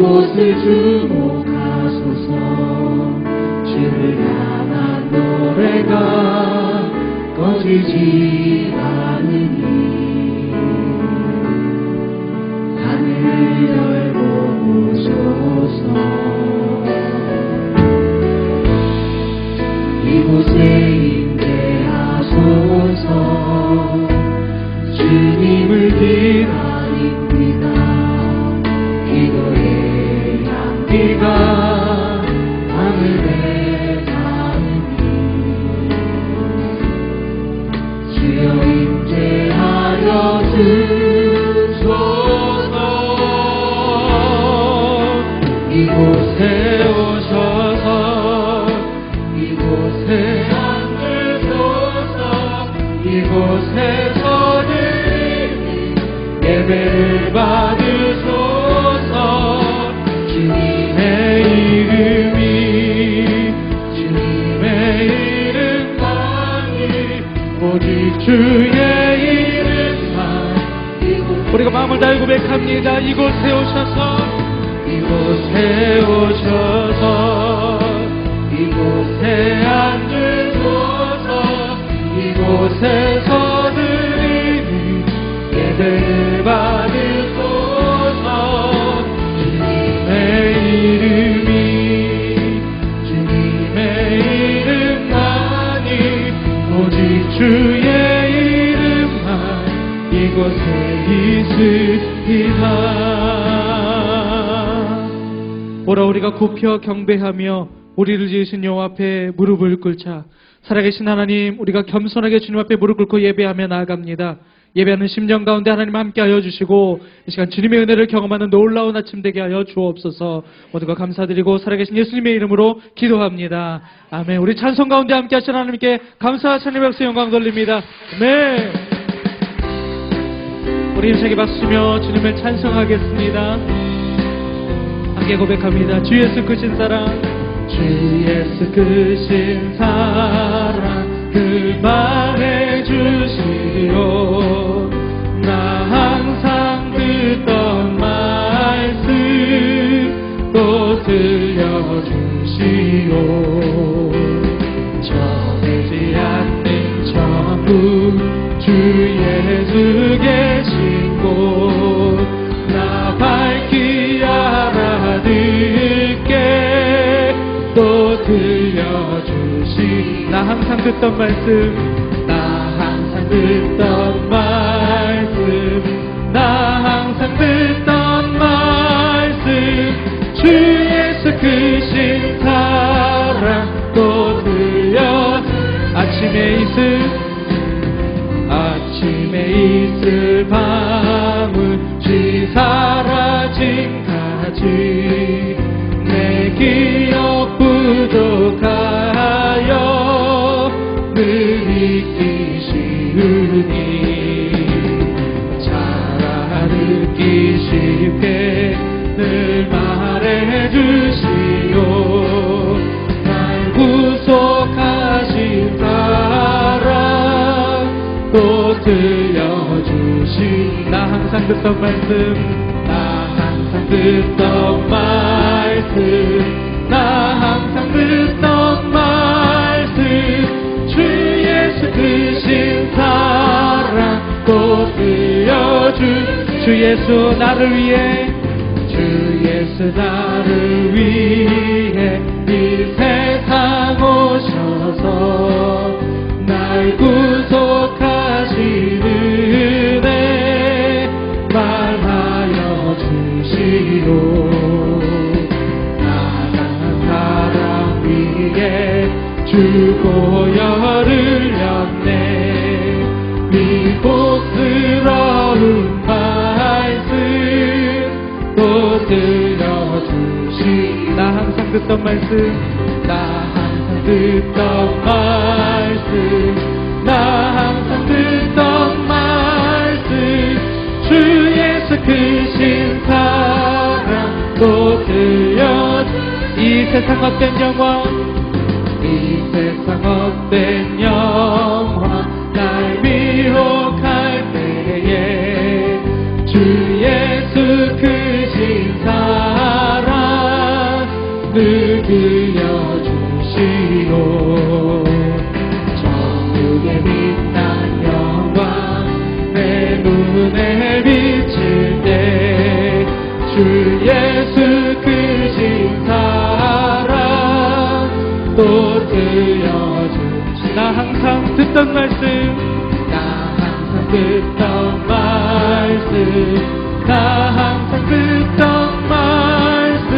이곳을 주목하소서. 주를 향한 노래가 꺼지지 않으니 하늘을 열고 보소서. 이곳에 임재하소서. 주님을 기다립니다. 기도의 향기가 하늘에 닿으니 주여 임재하여 주소서. 이곳에 오셔서 이곳에 앉으소서. 이곳에서 예배를 받으소서. 주님의 이름만이 오직 주의 이름만. 우리가 마음을 다해 고백합니다. 이곳에 오셔서 이곳에 앉으소서. 이곳에서 드리는 예배를 받으소서. 주님의 이름만이 오직 주의 이름만 이곳에 있으리라. 오라 우리가 굽혀 경배하며 우리를 지으신 여호와 앞에 무릎을 꿇자. 살아계신 하나님, 우리가 겸손하게 주님 앞에 무릎 꿇고 예배하며 나아갑니다. 예배하는 심령 가운데 하나님 함께하여 주시고 이 시간 주님의 은혜를 경험하는 놀라운 아침 되게 하여 주옵소서. 모두가 감사드리고 살아계신 예수님의 이름으로 기도합니다. 아멘. 우리 찬송 가운데 함께하신 하나님께 감사와 찬양의 박수 영광 돌립니다. 네. 우리 힘차게 박수치며 주님을 찬송하겠습니다. 함께 고백합니다. 주 예수 크신 사랑, 주 예수 크신 사랑 그 말해 주시오. 나 항상 듣던 말씀 또 들려주시오. 전하지 않는 천국 주 예수 계신 곳 나 밝히 알아듣게 또 들려주시. 나 항상 듣던 말씀, 나 항상 듣던 말씀, 나 항상 듣던 말씀 주 예수 크신 사랑 또 들려. 아침에 있을 밤은 쥐 사라짐까지 내 기억 부족하여 늘 잊기 쉬우니 잘 알기 쉽게 늘 말해주시오. 날 구속하신 사랑 또 들려주시. 나 항상 듣던 말씀, 나 항상 듣던 말씀, 나 항상 듣던 말씀 주 예수 크신 사랑 또 들려주. 주 예수 나를 위해, 주 예수 나를 위해 이 세상 오셔서 날 구속하신 은혜 말하여 주시오. 나가는 사람 위에 주 보혈을 흘렸네. 미혹스러운 말씀 또 들려주시. 나 항상 듣던 말씀, 나 항상 듣던 말씀, 나 항상 듣던 말씀 주 예수 크신 사랑 또 들려주. 이 세상 헛된 영광, 이 세상 헛된 영광 날 미혹할 때에 주 예수 크신 사랑 주시고 천국의 빛난 영광 내 눈에 비칠 때 주 예수 크신 사랑 또 들려주시 나 항상 듣던 말씀 나 항상 듣던 말씀 나 항상 듣던 말씀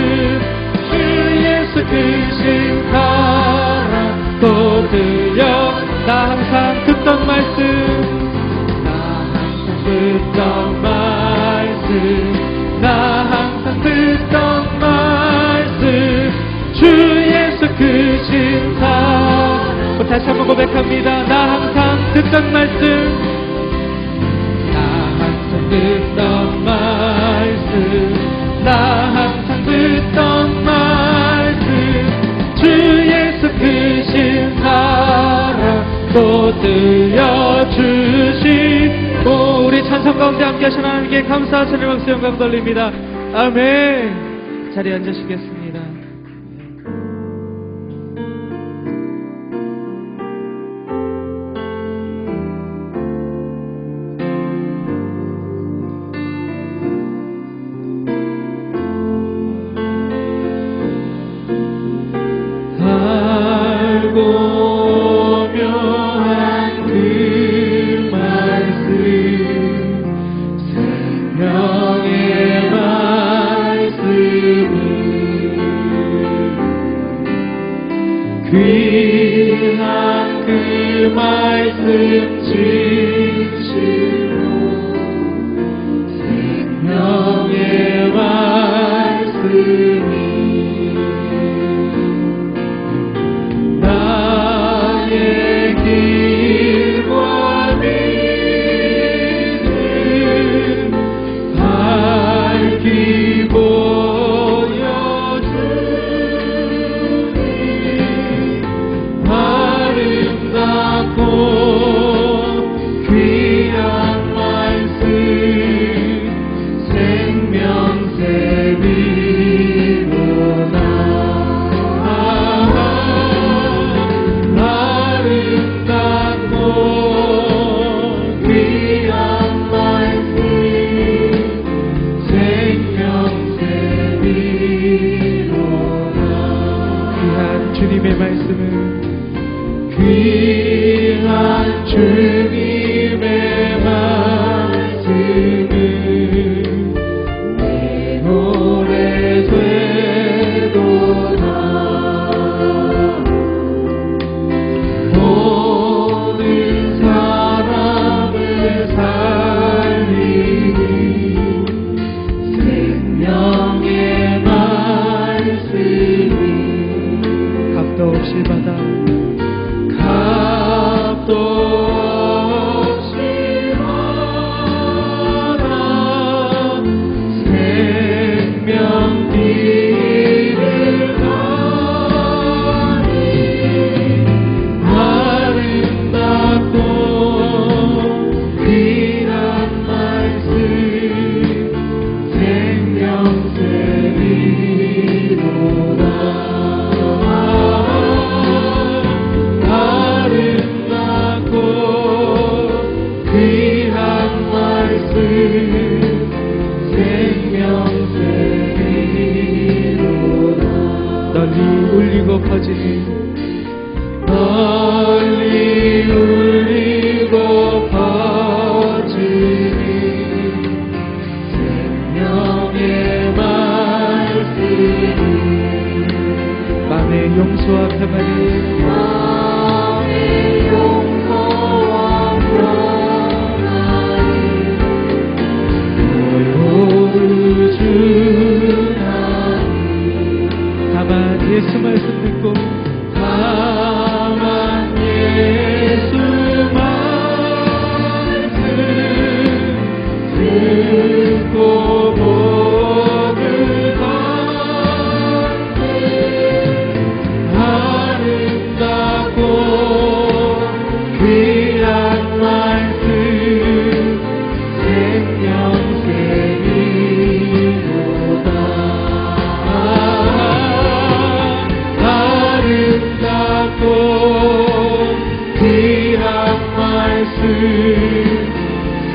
주 예수 크신 사랑 또 들려 나 항상 듣던 말씀 나 항상 듣던 말씀 나 항상 듣던 말씀 주 예수 크신 사랑 다시 한번 고백합니다. 나 항상 듣던 말씀 나 항상 듣던 말씀 나 항상 듣던 말씀 주 예수 크신 사랑 또 들려주시고 우리 찬송 가운데 함께 하신 하나님께 감사 찬양 박수 영광 돌립니다. 아멘. 자리에 앉으시겠습니다. 귀한 그 말씀 진실로 생명의 말씀이 나의 길과 믿음 밝히 주님의 말씀은 귀한 주님의 말씀은 내 노래 되도다 모든 사람을 살리는 생명의 말씀이 값도 없이 받아 값도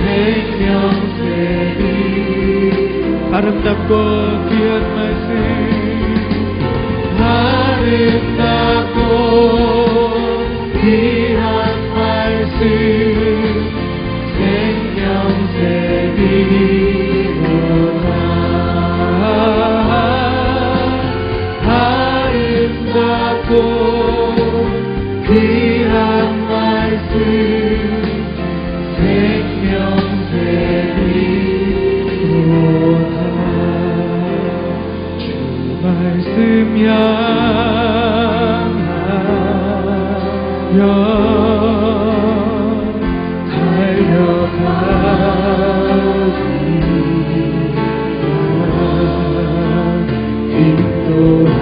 생명샘이 아름답고 귀한 말씀 아름답고 귀한 말씀 생명샘이로다 아름답고 귀한 말씀 생명샘이로다 주 말씀 향하여 달려가기 인도하니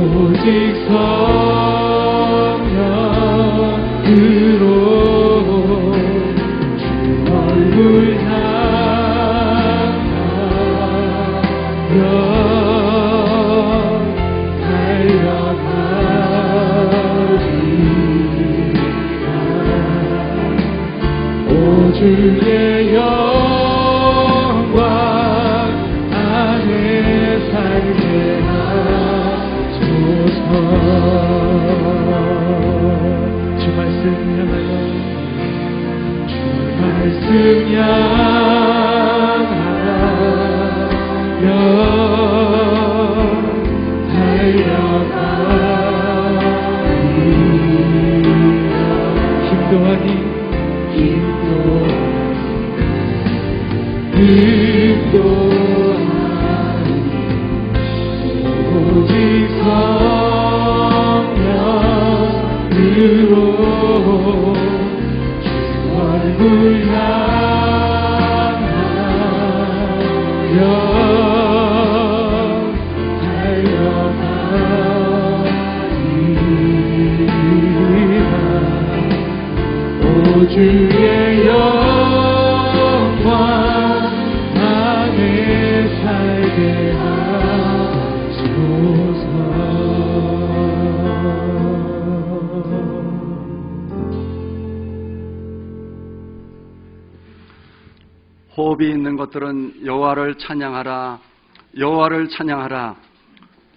오직 성령으로 주 얼굴 향하여 달려가리라 오 주의 영광 안에 살게 하소서 주 말씀 향하여 주 말씀 향하여 달려가리라 인도하니 오직 성령으로 주 얼굴 향하여 달려가리라 오 주의 영광 안에 살게 하소서 호흡이 있는 것들은 여호와를 찬양하라 여호와를 찬양하라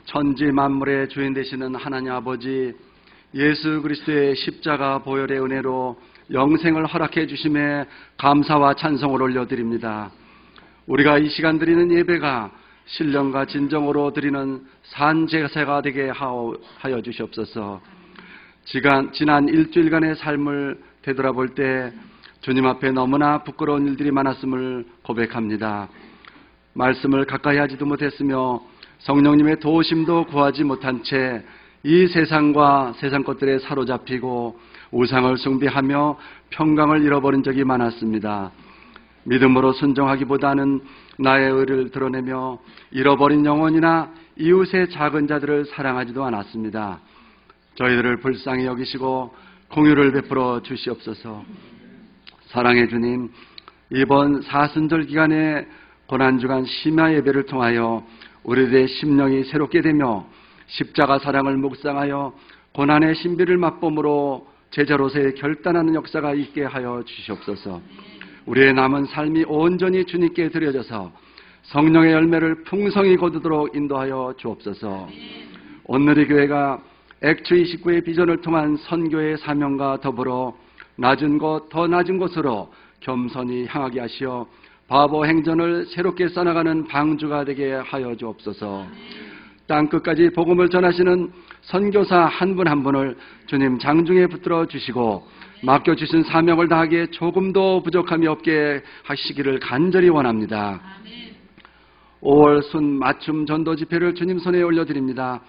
천지 만물의 주인 되시는 하나님 아버지 예수 그리스도의 십자가 보혈의 은혜로 영생을 허락해 주심에 감사와 찬송을 올려드립니다. 우리가 이 시간 드리는 예배가 신령과 진정으로 드리는 산제사가 되게 하여 주시옵소서. 지난 일주일간의 삶을 되돌아볼 때 주님 앞에 너무나 부끄러운 일들이 많았음을 고백합니다. 말씀을 가까이 하지도 못했으며 성령님의 도우심도 구하지 못한 채 이 세상과 세상 것들에 사로잡히고 우상을 숭배하며 평강을 잃어버린 적이 많았습니다. 믿음으로 순종하기보다는 나의 의를 드러내며 잃어버린 영혼이나 이웃의 작은 자들을 사랑하지도 않았습니다. 저희들을 불쌍히 여기시고 공유를 베풀어 주시옵소서. 사랑의 주님, 이번 사순절 기간에 고난주간 심야 예배를 통하여 우리들의 심령이 새롭게 되며 십자가 사랑을 묵상하여 고난의 신비를 맛봄으로 제자로서의 결단하는 역사가 있게 하여 주시옵소서. 우리의 남은 삶이 온전히 주님께 드려져서 성령의 열매를 풍성히 거두도록 인도하여 주옵소서. 오늘의 교회가 액추 29의 비전을 통한 선교의 사명과 더불어 낮은 곳, 더 낮은 곳으로 겸손히 향하게 하시어 바보 행전을 새롭게 써나가는 방주가 되게 하여 주옵소서. 땅끝까지 복음을 전하시는 선교사 한 분 한 분을 주님 장중에 붙들어 주시고 맡겨주신 사명을 다하기에 조금도 부족함이 없게 하시기를 간절히 원합니다. 5월 순 맞춤 전도 집회를 주님 손에 올려드립니다.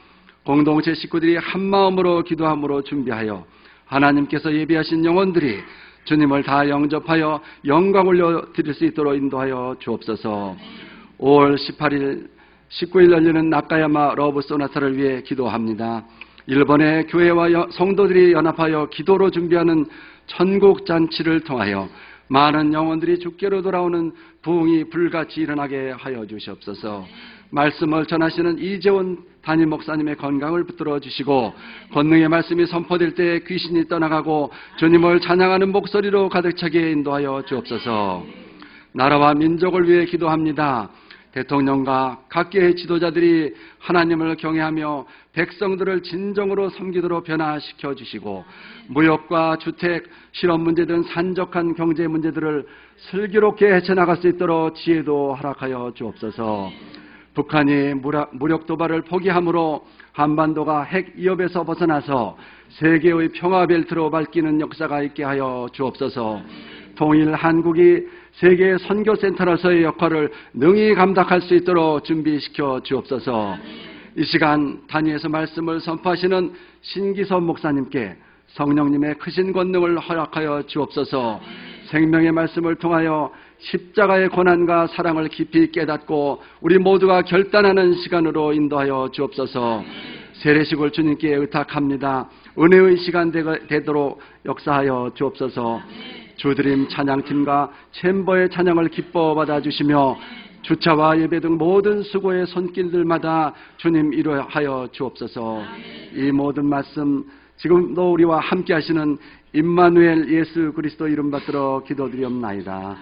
공동체 식구들이 한마음으로 기도함으로 준비하여 하나님께서 예비하신 영혼들이 주님을 다 영접하여 영광 올려드릴 수 있도록 인도하여 주옵소서. 5월 18일 19일 열리는 나카야마 러브 소나타를 위해 기도합니다. 일본의 교회와 성도들이 연합하여 기도로 준비하는 천국 잔치를 통하여 많은 영혼들이 주께로 돌아오는 부흥이 불같이 일어나게 하여 주시옵소서. 말씀을 전하시는 이재원 담임 목사님의 건강을 붙들어 주시고 권능의 말씀이 선포될 때 귀신이 떠나가고 주님을 찬양하는 목소리로 가득 차게 인도하여 주옵소서. 나라와 민족을 위해 기도합니다. 대통령과 각계의 지도자들이 하나님을 경외하며 백성들을 진정으로 섬기도록 변화시켜 주시고 무역과 주택, 실업 문제 등 산적한 경제 문제들을 슬기롭게 헤쳐나갈 수 있도록 지혜도 허락하여 주옵소서. 북한이 무력 도발을 포기함으로 한반도가 핵 위협에서 벗어나서 세계의 평화 벨트로 밝히는 역사가 있게 하여 주옵소서. 통일 한국이 세계 선교센터로서의 역할을 능히 감당할 수 있도록 준비시켜 주옵소서. 이 시간 단위에서 말씀을 선포하시는 신기선 목사님께 성령님의 크신 권능을 허락하여 주옵소서. 생명의 말씀을 통하여 십자가의 고난과 사랑을 깊이 깨닫고 우리 모두가 결단하는 시간으로 인도하여 주옵소서. 세례식을 주님께 의탁합니다. 은혜의 시간 되도록 역사하여 주옵소서. 주드림 찬양팀과 챔버의 찬양을 기뻐 받아주시며 주차와 예배 등 모든 수고의 손길들마다 주님 이루하여 주옵소서. 이 모든 말씀 지금도 우리와 함께 하시는 임마누엘 예수 그리스도 이름 받들어 기도드리옵나이다.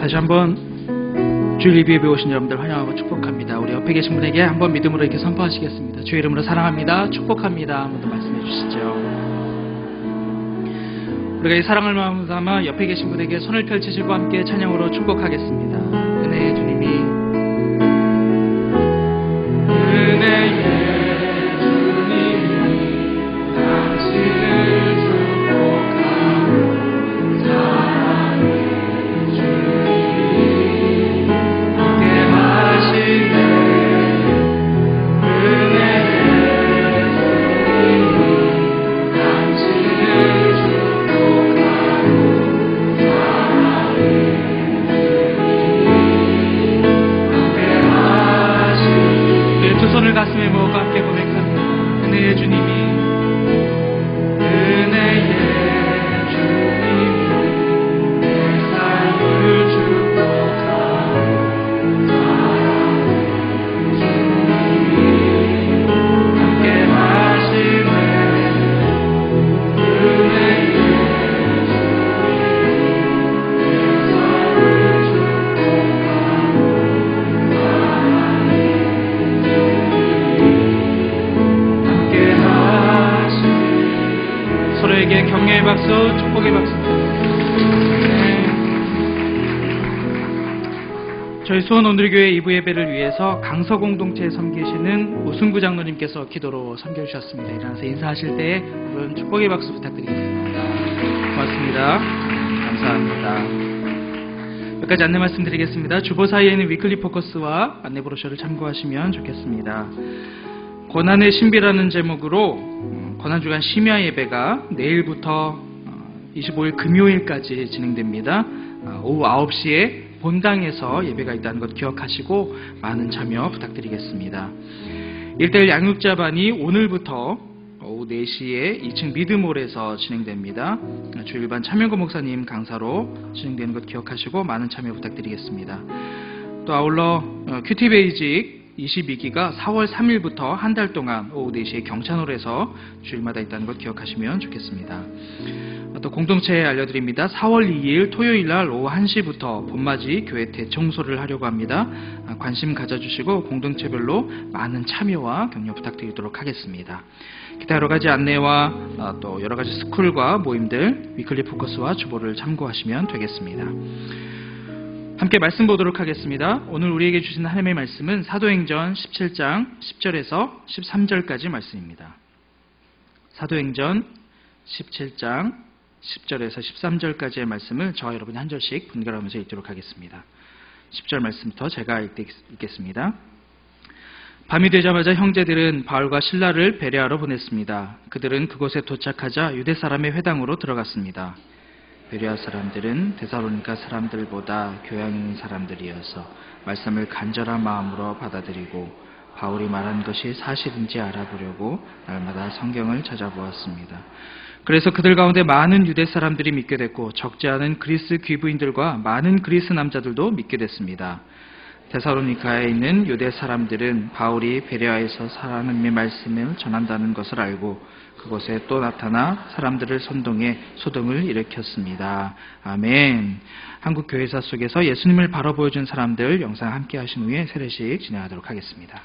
다시 한번 주일 리뷰에 오신 여러분들 환영하고 축복합니다. 우리 옆에 계신 분에게 한번 믿음으로 이렇게 선포하시겠습니다. 주의 이름으로 사랑합니다. 축복합니다. 한번 더 말씀해 주시죠. 우리가 이 사랑을 마음으로 담아 옆에 계신 분에게 손을 펼치시고 함께 찬양으로 축복하겠습니다. 은혜의 주님이 은혜의 주님이 당신을 축복하고 사랑의 주님이 함께 하시네. 은혜의 주님이 당신을 손을 가슴에 모으고 함께 고백합니다. 은혜의 주님이 은혜의 주님이 내 삶을 축복하고 사랑의 주님이 함께 하시네. 은혜의 주님이 내 삶을 서로에게 격려의 박수, 축복의 박수. 저희 수원온누리교회 2부 예배를 위해서 강서 공동체에 섬기시는 우승구 장로님께서 기도로 섬겨주셨습니다. 일어나서 인사하실 때에 물론 축복의 박수 부탁드리겠습니다. 고맙습니다. 감사합니다. 몇 가지 안내 말씀드리겠습니다. 주보 사이에는 위클리 포커스와 안내 브로셔를 참고하시면 좋겠습니다. 고난의 신비라는 제목으로 고난주간 심야 예배가 내일부터 25일 금요일까지 진행됩니다. 오후 9시에 본당에서 예배가 있다는 것 기억하시고 많은 참여 부탁드리겠습니다. 1:1 양육자반이 오늘부터 오후 4시에 2층 미드몰에서 진행됩니다. 주일반 차명구 목사님 강사로 진행되는 것 기억하시고 많은 참여 부탁드리겠습니다. 또 아울러 큐티 베이직 22기가 4월 3일부터 한 달 동안 오후 4시에 경찬홀에서 주일마다 있다는 것 기억하시면 좋겠습니다. 또 공동체에 알려드립니다. 4월 2일 토요일날 오후 1시부터 봄맞이 교회 대청소를 하려고 합니다. 관심 가져주시고 공동체별로 많은 참여와 격려 부탁드리도록 하겠습니다. 기타 여러 가지 안내와 또 여러 가지 스쿨과 모임들 위클리 포커스와 주보를 참고하시면 되겠습니다. 함께 말씀 보도록 하겠습니다. 오늘 우리에게 주신 하나님의 말씀은 사도행전 17장 10절에서 13절까지 말씀입니다. 사도행전 17장 10절에서 13절까지의 말씀을 저와 여러분이 한 절씩 분별하면서 읽도록 하겠습니다. 10절 말씀부터 제가 읽겠습니다. 밤이 되자마자 형제들은 바울과 실라를 베레아로 보냈습니다. 그들은 그곳에 도착하자 유대 사람의 회당으로 들어갔습니다. 베레아 사람들은 데살로니가 사람들보다 교양 있는 사람들이어서 말씀을 간절한 마음으로 받아들이고 바울이 말한 것이 사실인지 알아보려고 날마다 성경을 찾아보았습니다. 그래서 그들 가운데 많은 유대 사람들이 믿게 됐고 적지 않은 그리스 귀부인들과 많은 그리스 남자들도 믿게 됐습니다. 데살로니가에 있는 유대 사람들은 바울이 베레아에서 하나님의 말씀을 전한다는 것을 알고 그곳에 또 나타나 사람들을 선동해 소동을 일으켰습니다. 아멘. 한국 교회사 속에서 예수님을 바로 보여준 사람들 영상 함께 하신 후에 세례식 진행하도록 하겠습니다.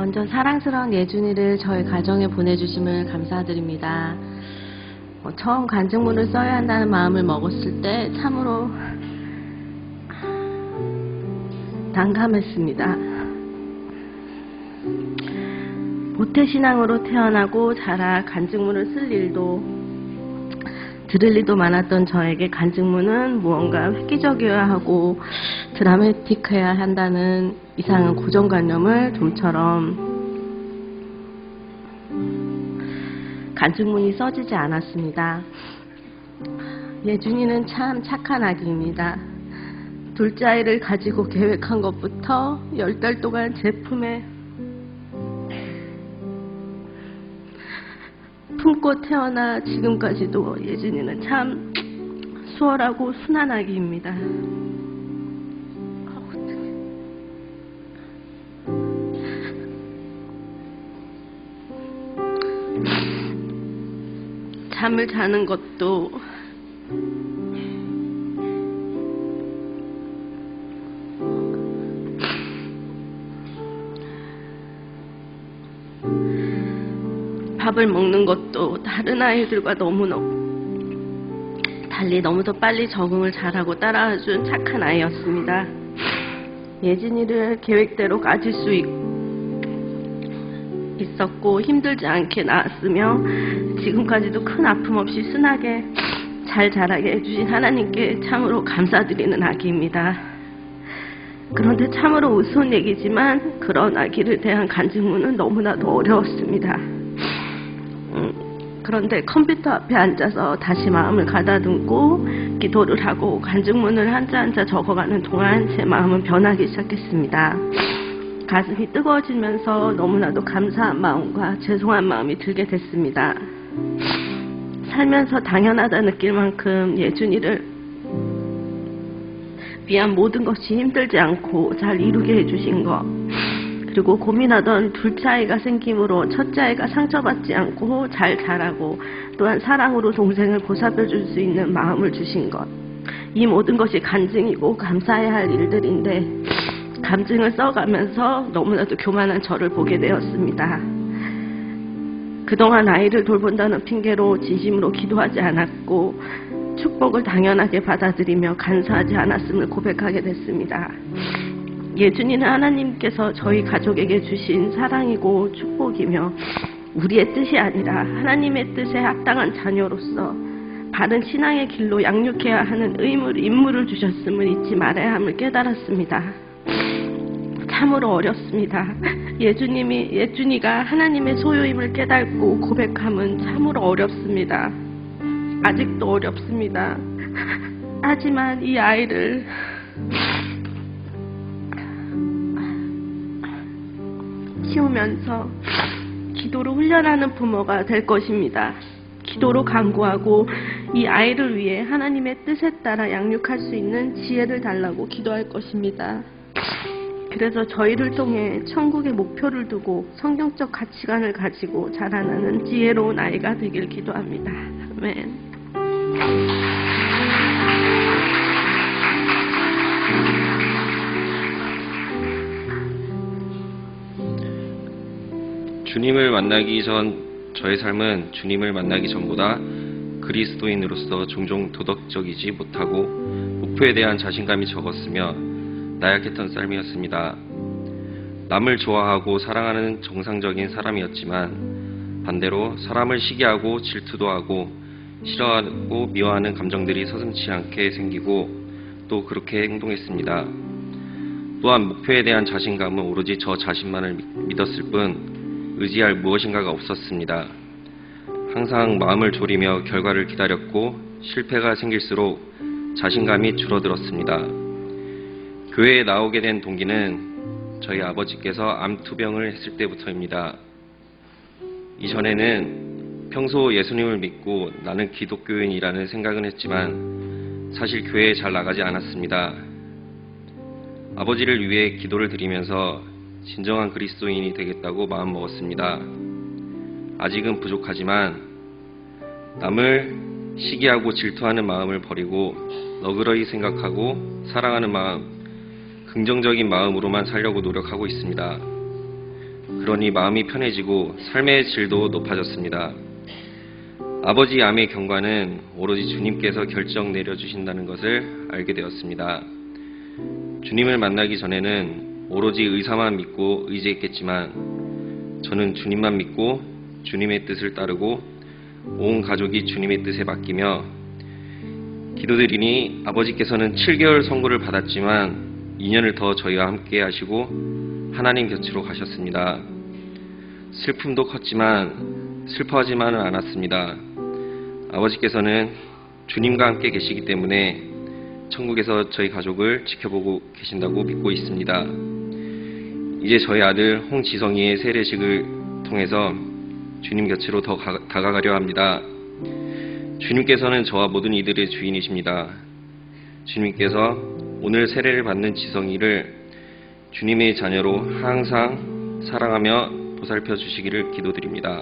먼저 사랑스러운 예준이를 저희 가정에 보내주심을 감사드립니다. 처음 간증문을 써야 한다는 마음을 먹었을 때 참으로 난감했습니다. 모태신앙으로 태어나고 자라 간증문을 쓸 일도 들을 일도 많았던 저에게 간증문은 무언가 획기적이어야 하고 드라마틱해야 한다는 이상한 고정관념을 좀처럼 간증문이 써지지 않았습니다. 예준이는 참 착한 아기입니다. 둘째 아이를 가지고 계획한 것부터 10달 동안 제품에 품고 태어나 지금까지도 예준이는 참 수월하고 순한 아기입니다. 잠을 자는 것도 밥을 먹는 것도 다른 아이들과 달리 너무도 빨리 적응을 잘하고 따라와준 착한 아이였습니다. 예진이를 계획대로 가질 수 있었고 힘들지 않게 낳았으며 지금까지도 큰 아픔 없이 순하게 잘 자라게 해주신 하나님께 참으로 감사드리는 아기입니다. 그런데 참으로 우스운 얘기지만 그런 아기를 대한 간증문은 너무나도 어려웠습니다. 그런데 컴퓨터 앞에 앉아서 다시 마음을 가다듬고 기도를 하고 간증문을 한자 한자 적어가는 동안 제 마음은 변하기 시작했습니다. 가슴이 뜨거워지면서 너무나도 감사한 마음과 죄송한 마음이 들게 됐습니다. 살면서 당연하다 느낄 만큼 예준이를 위한 모든 것이 힘들지 않고 잘 이루게 해주신 것, 그리고 고민하던 둘째 아이가 생김으로 첫째 아이가 상처받지 않고 잘 자라고 또한 사랑으로 동생을 보살펴줄 수 있는 마음을 주신 것, 이 모든 것이 간증이고 감사해야 할 일들인데 간증을 써가면서 너무나도 교만한 저를 보게 되었습니다. 그동안 아이를 돌본다는 핑계로 진심으로 기도하지 않았고 축복을 당연하게 받아들이며 간사하지 않았음을 고백하게 됐습니다. 예준이는 하나님께서 저희 가족에게 주신 사랑이고 축복이며 우리의 뜻이 아니라 하나님의 뜻에 합당한 자녀로서 바른 신앙의 길로 양육해야 하는 임무를 주셨음을 잊지 말아야 함을 깨달았습니다. 참으로 어렵습니다. 예준이가 하나님의 소유임을 깨닫고 고백함은 참으로 어렵습니다. 아직도 어렵습니다. 하지만 이 아이를 키우면서 기도로 훈련하는 부모가 될 것입니다. 기도로 간구하고 이 아이를 위해 하나님의 뜻에 따라 양육할 수 있는 지혜를 달라고 기도할 것입니다. 그래서 저희를 통해 천국의 목표를 두고 성경적 가치관을 가지고 자라나는 지혜로운 아이가 되길 기도합니다. 아멘. 주님을 만나기 전 저의 삶은 주님을 만나기 전보다 그리스도인으로서 종종 도덕적이지 못하고 목표에 대한 자신감이 적었으며 나약했던 삶이었습니다. 남을 좋아하고 사랑하는 정상적인 사람이었지만 반대로 사람을 시기하고 질투도 하고 싫어하고 미워하는 감정들이 서슴지 않게 생기고 또 그렇게 행동했습니다. 또한 목표에 대한 자신감은 오로지 저 자신만을 믿었을 뿐 의지할 무엇인가가 없었습니다. 항상 마음을 졸이며 결과를 기다렸고 실패가 생길수록 자신감이 줄어들었습니다. 교회에 나오게 된 동기는 저희 아버지께서 암투병을 했을 때부터입니다. 이전에는 평소 예수님을 믿고 나는 기독교인이라는 생각은 했지만 사실 교회에 잘 나가지 않았습니다. 아버지를 위해 기도를 드리면서 진정한 그리스도인이 되겠다고 마음먹었습니다. 아직은 부족하지만 남을 시기하고 질투하는 마음을 버리고 너그러이 생각하고 사랑하는 마음, 긍정적인 마음으로만 살려고 노력하고 있습니다. 그러니 마음이 편해지고 삶의 질도 높아졌습니다. 아버지 암의 경과는 오로지 주님께서 결정 내려주신다는 것을 알게 되었습니다. 주님을 만나기 전에는 오로지 의사만 믿고 의지했겠지만 저는 주님만 믿고 주님의 뜻을 따르고 온 가족이 주님의 뜻에 맡기며 기도드리니 아버지께서는 7개월 선고를 받았지만 2년을 더 저희와 함께 하시고 하나님 곁으로 가셨습니다. 슬픔도 컸지만 슬퍼하지만은 않았습니다. 아버지께서는 주님과 함께 계시기 때문에 천국에서 저희 가족을 지켜보고 계신다고 믿고 있습니다. 이제 저희 아들 홍지성이의 세례식을 통해서 주님 곁으로 더 다가가려 합니다. 주님께서는 저와 모든 이들의 주인이십니다. 주님께서 오늘 세례를 받는 지성이를 주님의 자녀로 항상 사랑하며 보살펴 주시기를 기도드립니다.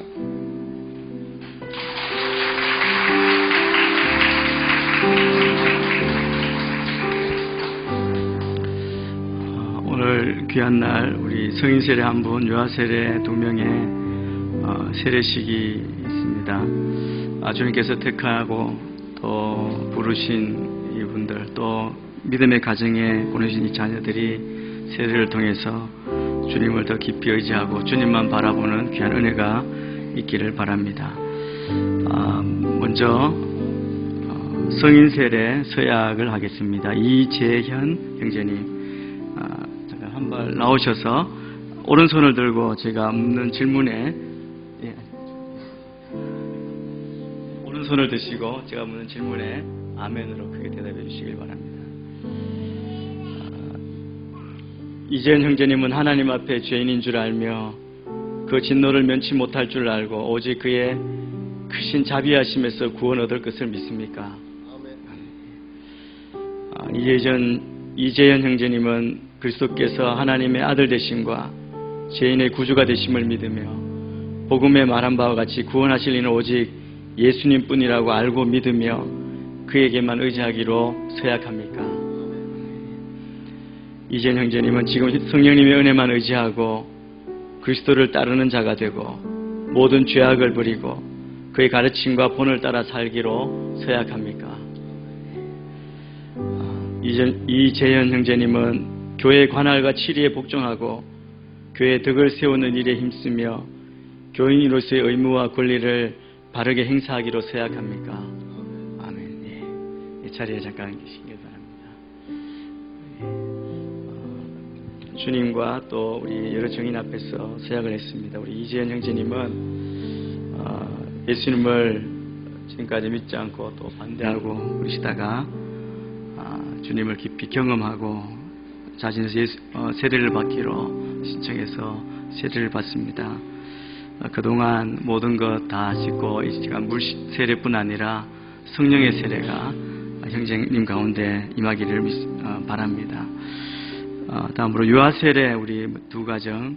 오늘 귀한 날 우리 성인 세례 한 분, 유아 세례 2명의 세례식이 있습니다. 주님께서 택하고 또 부르신 이분들, 또 믿음의 가정에 보내신 이 자녀들이 세례를 통해서 주님을 더 깊이 의지하고 주님만 바라보는 귀한 은혜가 있기를 바랍니다. 먼저 성인 세례 서약을 하겠습니다. 이재현 형제님, 잠깐 한 발 나오셔서 오른손을 들고 제가 묻는 질문에 오른손을 드시고 제가 묻는 질문에 아멘으로 크게 대답해 주시길 바랍니다. 이재현 형제님은 하나님 앞에 죄인인 줄 알며 그 진노를 면치 못할 줄 알고 오직 그의 크신 자비하심에서 구원 얻을 것을 믿습니까? 이재현 형제님은 그리스도께서 하나님의 아들 되심과 죄인의 구주가 되심을 믿으며 복음에 말한 바와 같이 구원하실 이는 오직 예수님 뿐이라고 알고 믿으며 그에게만 의지하기로 서약합니까? 이재현 형제님은 지금 성령님의 은혜만 의지하고 그리스도를 따르는 자가 되고 모든 죄악을 버리고 그의 가르침과 본을 따라 살기로 서약합니까? 이재현 형제님은 교회 관할과 치리에 복종하고 교회 덕을 세우는 일에 힘쓰며 교인으로서의 의무와 권리를 바르게 행사하기로 서약합니까? 아멘. 이 자리에 잠깐 계시길 바랍니다. 주님과 또 우리 여러 증인 앞에서 서약을 했습니다. 우리 이재현 형제님은 예수님을 지금까지 믿지 않고 또 반대하고 그러시다가 주님을 깊이 경험하고 자신의 세례를 받기로 신청해서 세례를 받습니다. 그동안 모든 것 다 씻고 이 시간 물 세례뿐 아니라 성령의 세례가 형제님 가운데 임하기를 바랍니다. 다음으로 유아 세례 우리 두 가정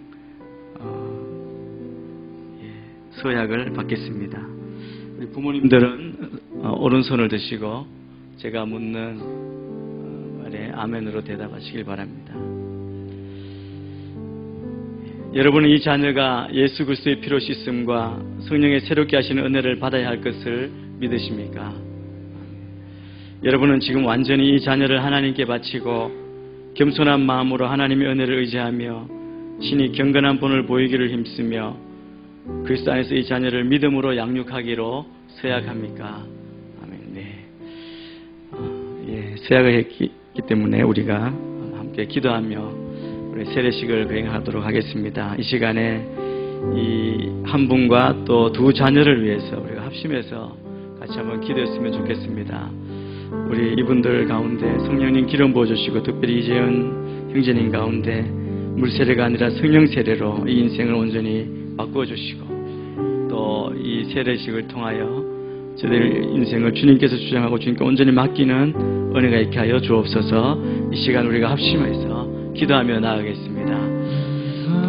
서약을 받겠습니다. 우리 부모님들은 오른손을 드시고 제가 묻는 말에 아멘으로 대답하시길 바랍니다. 여러분은 이 자녀가 예수 그리스도의 피로 씻음과 성령의 새롭게 하시는 은혜를 받아야 할 것을 믿으십니까? 여러분은 지금 완전히 이 자녀를 하나님께 바치고 겸손한 마음으로 하나님의 은혜를 의지하며 신이 경건한 본을 보이기를 힘쓰며 그리스도 안에서 이 자녀를 믿음으로 양육하기로 서약합니까? 아멘. 네. 서약을 했기 때문에 우리가 함께 기도하며 우리 세례식을 거행하도록 하겠습니다. 이 시간에 이 한 분과 또 두 자녀를 위해서 우리가 합심해서 같이 한번 기도했으면 좋겠습니다. 우리 이분들 가운데 성령님 기름 부어주시고 특별히 이재현 형제님 가운데 물세례가 아니라 성령 세례로 이 인생을 온전히 바꾸어주시고 또 이 세례식을 통하여 저들 인생을 주님께서 주장하고 주님께 온전히 맡기는 은혜가 있게 하여 주옵소서. 이 시간 우리가 합심해서 기도하며 나아가겠습니다.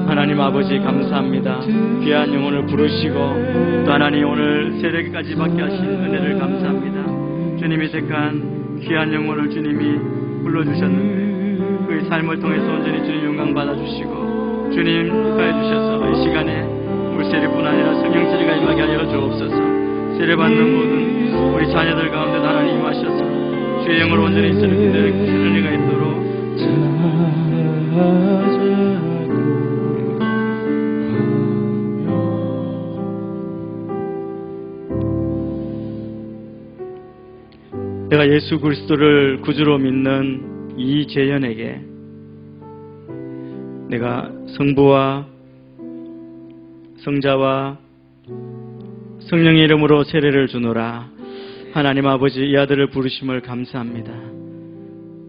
하나님 아버지 감사합니다. 귀한 영혼을 부르시고 또 하나님 오늘 세례까지 받게 하신 은혜를 감사합니다. 주님이 택한 귀한 영혼을 주님이 불러주셨는데 그의 삶을 통해서 온전히 주님 영광 받아주시고 주님 축하해 주셔서 이 시간에 물세례뿐 아니라 성령 세례가 임하게 하여 주옵소서. 세례받는 모든 우리 자녀들 가운데 하나님 임하셔서 주의 영을 온전히 쓰는 그들의 은혜가 있도록 내가 예수 그리스도를 구주로 믿는 이재현에게 내가 성부와 성자와 성령의 이름으로 세례를 주노라. 하나님 아버지, 이 아들을 부르심을 감사합니다.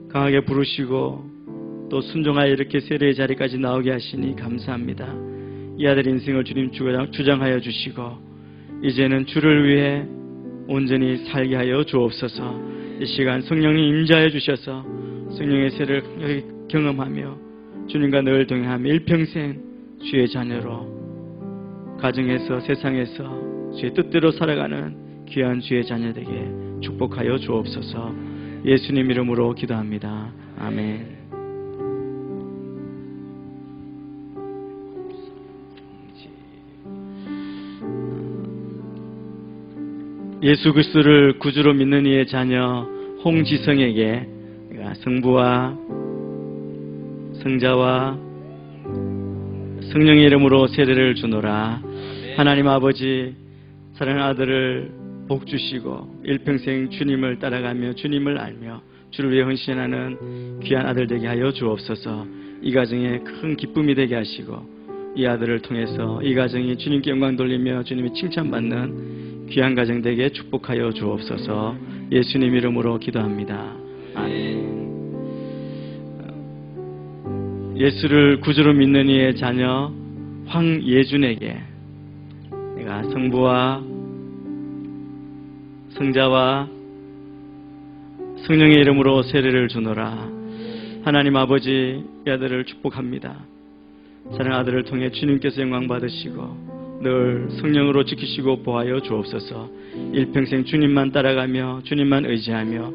강하게 부르시고 또 순종하여 이렇게 세례의 자리까지 나오게 하시니 감사합니다. 이 아들 인생을 주님 주장하여 주시고 이제는 주를 위해 온전히 살게 하여 주옵소서. 이 시간 성령님 임재하여 주셔서 성령의 세례를 경험하며 주님과 늘 동행하며 일평생 주의 자녀로 가정에서 세상에서 주의 뜻대로 살아가는 귀한 주의 자녀에게 축복하여 주옵소서. 예수님 이름으로 기도합니다. 아멘. 예수 그리스도를 구주로 믿는 이의 자녀 홍지성에게 성부와 성자와 성령의 이름으로 세례를 주노라. 하나님 아버지, 사랑하는 아들을 복 주시고 일평생 주님을 따라가며 주님을 알며 주를 위해 헌신하는 귀한 아들 되게 하여 주옵소서. 이 가정에 큰 기쁨이 되게 하시고 이 아들을 통해서 이 가정이 주님께 영광 돌리며 주님의 칭찬받는 귀한 가정 되게 축복하여 주옵소서. 예수님 이름으로 기도합니다. 아멘. 예수를 구주로 믿는 이의 자녀 황예준에게 내가 성부와 성자와 성령의 이름으로 세례를 주노라. 하나님 아버지, 이 아들을 축복합니다. 사랑하는 아들을 통해 주님께서 영광 받으시고 늘 성령으로 지키시고 보하여 주옵소서. 일평생 주님만 따라가며 주님만 의지하며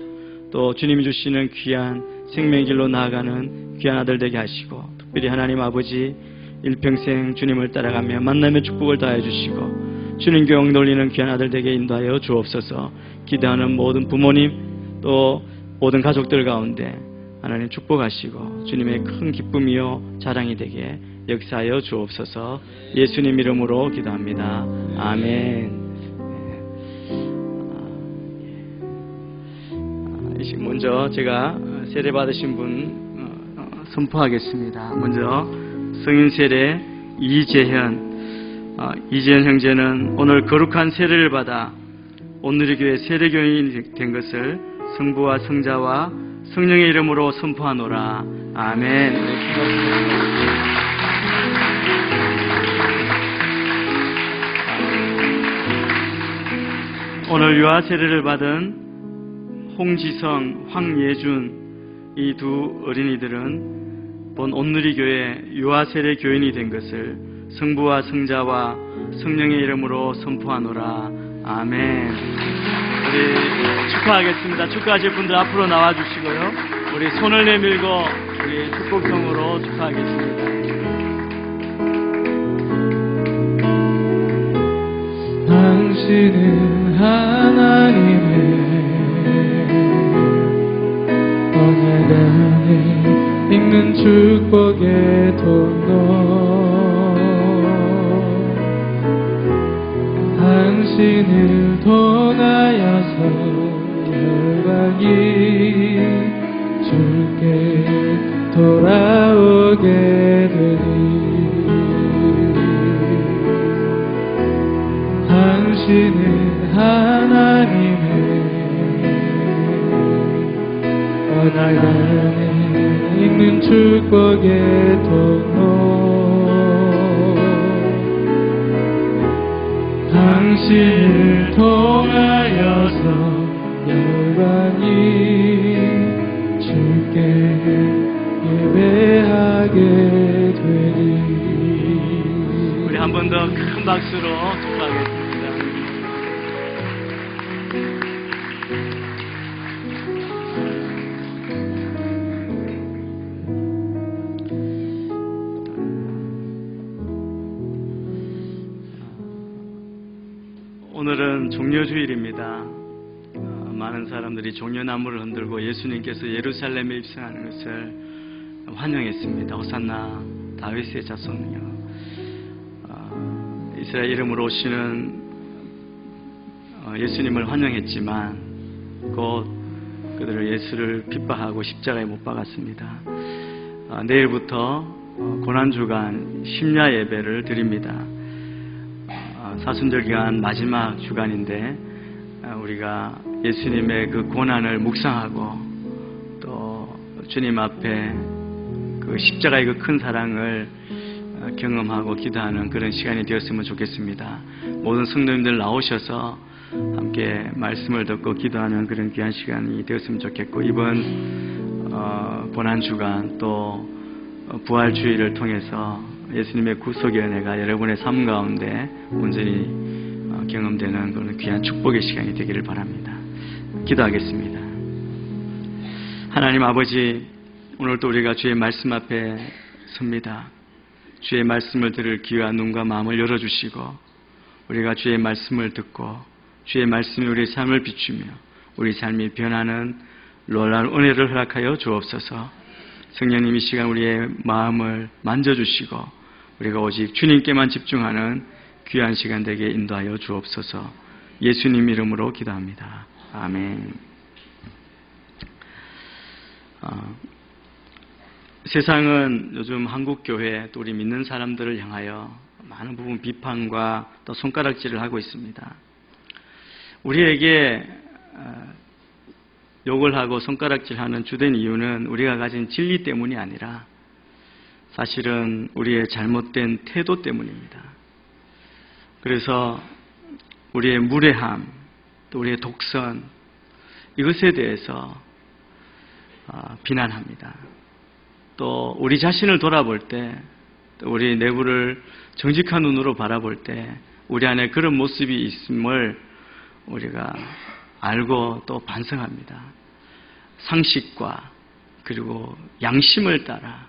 또 주님이 주시는 귀한 생명의 길로 나아가는 귀한 아들 되게 하시고 특별히 하나님 아버지, 일평생 주님을 따라가며 만남의 축복을 다해 주시고 주님께 영광 돌리는 귀한 아들 되게 인도하여 주옵소서. 기도하는 모든 부모님 또 모든 가족들 가운데 하나님 축복하시고 주님의 큰 기쁨이요 자랑이 되게 역사하여 주옵소서. 예수님 이름으로 기도합니다. 아멘. 먼저 제가 세례 받으신 분 선포하겠습니다. 먼저 성인 세례 이재현 형제는 오늘 거룩한 세례를 받아 온누리교회 세례교인이 된 것을 성부와 성자와 성령의 이름으로 선포하노라. 아멘. 오늘 유아 세례를 받은 홍지성, 황예준 이 두 어린이들은 본 온누리교회 유아 세례 교인이 된 것을 성부와 성자와 성령의 이름으로 선포하노라. 아멘. 우리 축하하겠습니다. 축하하실 분들 앞으로 나와 주시고요. 우리 손을 내밀고 우리 축복성으로 축하하겠습니다. 당신은 하나님의 언약안에 읽는 축복의 통로, 당신을 통하여서 열방이 주께 돌아오게 되니, 당신은 하나님의 언약안에 읽는 축복의 통로, 당신을 통하여서 열방이 주께 예배하게 되리. 우리 한 번 더 큰 박수로 축하하겠습니다. 종려주일입니다. 많은 사람들이 종려나무를 흔들고 예수님께서 예루살렘에 입성하는 것을 환영했습니다. 호산나 다윗의 자손이여. 이스라엘 이름으로 오시는 예수님을 환영했지만 곧 그들을 예수를 핍박하고 십자가에 못 박았습니다. 내일부터 고난주간 심야 예배를 드립니다. 사순절 기간 마지막 주간인데 우리가 예수님의 그 고난을 묵상하고 또 주님 앞에 그 십자가의 그 큰 사랑을 경험하고 기도하는 그런 시간이 되었으면 좋겠습니다. 모든 성도님들 나오셔서 함께 말씀을 듣고 기도하는 그런 귀한 시간이 되었으면 좋겠고, 이번 고난주간 또 부활주의를 통해서 예수님의 구속의 은혜가 여러분의 삶 가운데 온전히 경험되는 그런 귀한 축복의 시간이 되기를 바랍니다. 기도하겠습니다. 하나님 아버지, 오늘도 우리가 주의 말씀 앞에 섭니다. 주의 말씀을 들을 귀와 눈과 마음을 열어주시고, 우리가 주의 말씀을 듣고 주의 말씀이 우리의 삶을 비추며 우리 삶이 변하는 놀라운 은혜를 허락하여 주옵소서. 성령님, 이 시간 우리의 마음을 만져주시고 우리가 오직 주님께만 집중하는 귀한 시간 되게 인도하여 주옵소서. 예수님 이름으로 기도합니다. 아멘. 세상은 요즘 한국교회 또 우리 믿는 사람들을 향하여 많은 부분 비판과 또 손가락질을 하고 있습니다. 우리에게 욕을 하고 손가락질하는 주된 이유는 우리가 가진 진리 때문이 아니라 사실은 우리의 잘못된 태도 때문입니다. 그래서 우리의 무례함, 또 우리의 독선, 이것에 대해서 비난합니다. 또 우리 자신을 돌아볼 때, 또 우리 내부를 정직한 눈으로 바라볼 때 우리 안에 그런 모습이 있음을 우리가 알고 또 반성합니다. 상식과 그리고 양심을 따라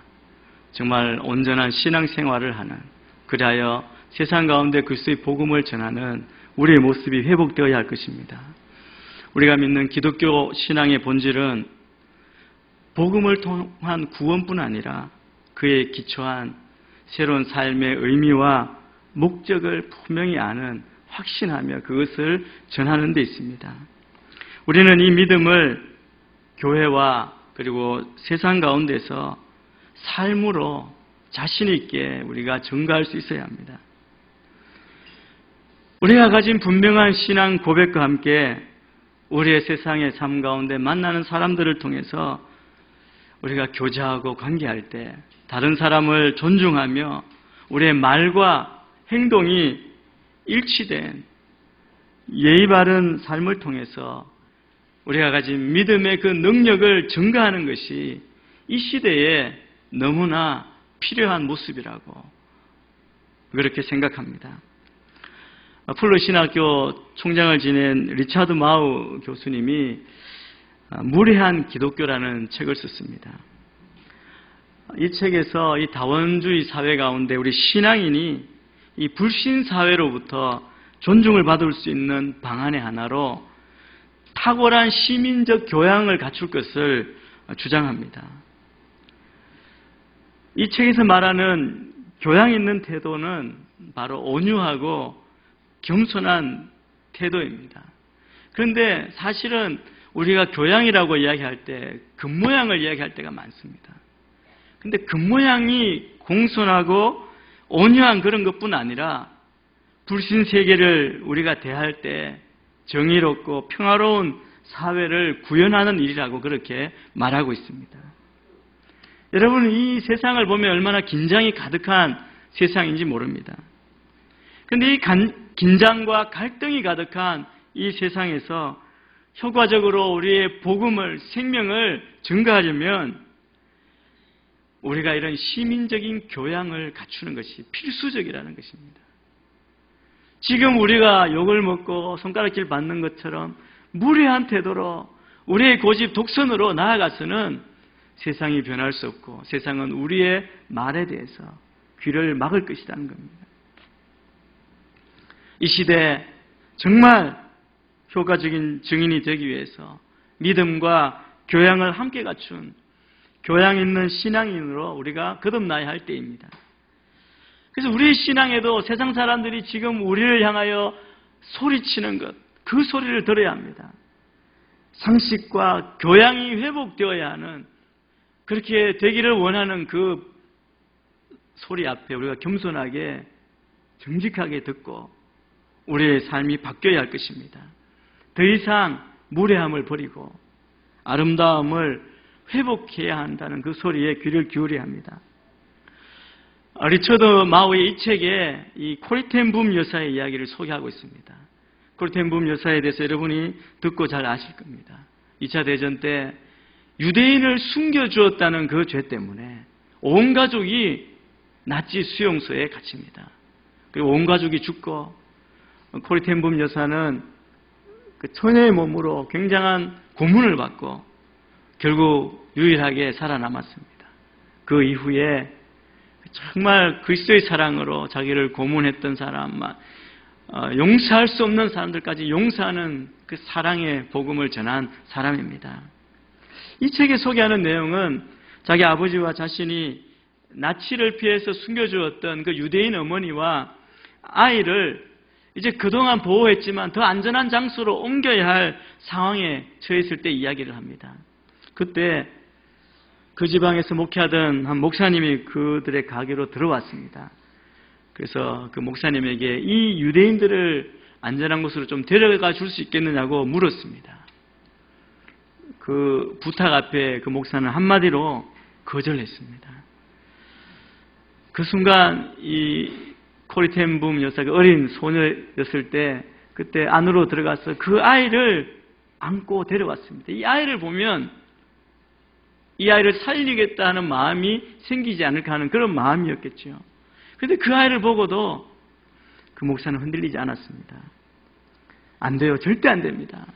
정말 온전한 신앙생활을 하는, 그리하여 세상 가운데 그리스도의 복음을 전하는 우리의 모습이 회복되어야 할 것입니다. 우리가 믿는 기독교 신앙의 본질은 복음을 통한 구원뿐 아니라 그에 기초한 새로운 삶의 의미와 목적을 분명히 아는, 확신하며 그것을 전하는 데 있습니다. 우리는 이 믿음을 교회와 그리고 세상 가운데서 삶으로 자신 있게 우리가 전가할 수 있어야 합니다. 우리가 가진 분명한 신앙 고백과 함께 우리의 세상의 삶 가운데 만나는 사람들을 통해서 우리가 교제하고 관계할 때 다른 사람을 존중하며 우리의 말과 행동이 일치된 예의 바른 삶을 통해서 우리가 가진 믿음의 그 능력을 증가하는 것이 이 시대에 너무나 필요한 모습이라고 그렇게 생각합니다. 풀로 신학교 총장을 지낸 리차드 마우 교수님이 무례한 기독교라는 책을 썼습니다. 이 책에서 이 다원주의 사회 가운데 우리 신앙인이 이 불신 사회로부터 존중을 받을 수 있는 방안의 하나로 탁월한 시민적 교양을 갖출 것을 주장합니다. 이 책에서 말하는 교양 있는 태도는 바로 온유하고 겸손한 태도입니다. 그런데 사실은 우리가 교양이라고 이야기할 때 겉모양을 이야기할 때가 많습니다. 근데 겉모양이 공손하고 온유한 그런 것뿐 아니라 불신 세계를 우리가 대할 때 정의롭고 평화로운 사회를 구현하는 일이라고 그렇게 말하고 있습니다. 여러분, 이 세상을 보면 얼마나 긴장이 가득한 세상인지 모릅니다. 그런데 이 긴장과 갈등이 가득한 이 세상에서 효과적으로 우리의 복음을, 생명을 증가하려면 우리가 이런 시민적인 교양을 갖추는 것이 필수적이라는 것입니다. 지금 우리가 욕을 먹고 손가락질 받는 것처럼 무례한 태도로 우리의 고집 독선으로 나아가서는 세상이 변할 수 없고 세상은 우리의 말에 대해서 귀를 막을 것이라는 겁니다. 이 시대에 정말 효과적인 증인이 되기 위해서 믿음과 교양을 함께 갖춘 교양 있는 신앙인으로 우리가 거듭나야 할 때입니다. 그래서 우리의 신앙에도 세상 사람들이 지금 우리를 향하여 소리치는 것, 그 소리를 들어야 합니다. 상식과 교양이 회복되어야 하는, 그렇게 되기를 원하는 그 소리 앞에 우리가 겸손하게 정직하게 듣고 우리의 삶이 바뀌어야 할 것입니다. 더 이상 무례함을 버리고 아름다움을 회복해야 한다는 그 소리에 귀를 기울여야 합니다. 리처드 마우의 이 책에 이 코리 텐 붐 여사의 이야기를 소개하고 있습니다. 코리 텐 붐 여사에 대해서 여러분이 듣고 잘 아실 겁니다. 2차 대전 때 유대인을 숨겨주었다는 그 죄 때문에 온 가족이 나치 수용소에 갇힙니다. 그리고 온 가족이 죽고 코리 텐 붐 여사는 그 처녀의 몸으로 굉장한 고문을 받고 결국 유일하게 살아남았습니다. 그 이후에 정말 그리스도의 사랑으로 자기를 고문했던 사람만, 용서할 수 없는 사람들까지 용서하는 그 사랑의 복음을 전한 사람입니다. 이 책에 소개하는 내용은 자기 아버지와 자신이 나치를 피해서 숨겨주었던 그 유대인 어머니와 아이를 이제 그동안 보호했지만 더 안전한 장소로 옮겨야 할 상황에 처했을 때 이야기를 합니다. 그때 그 지방에서 목회하던 한 목사님이 그들의 가게로 들어왔습니다. 그래서 그 목사님에게 이 유대인들을 안전한 곳으로 좀 데려가 줄 수 있겠느냐고 물었습니다. 그 부탁 앞에 그 목사는 한마디로 거절했습니다. 그 순간 이 코리 텐 붐 여사가 어린 소녀였을 때 그때 안으로 들어가서 그 아이를 안고 데려왔습니다. 이 아이를 보면 이 아이를 살리겠다 하는 마음이 생기지 않을까 하는 그런 마음이었겠죠. 그런데 그 아이를 보고도 그 목사는 흔들리지 않았습니다. 안 돼요. 절대 안 됩니다.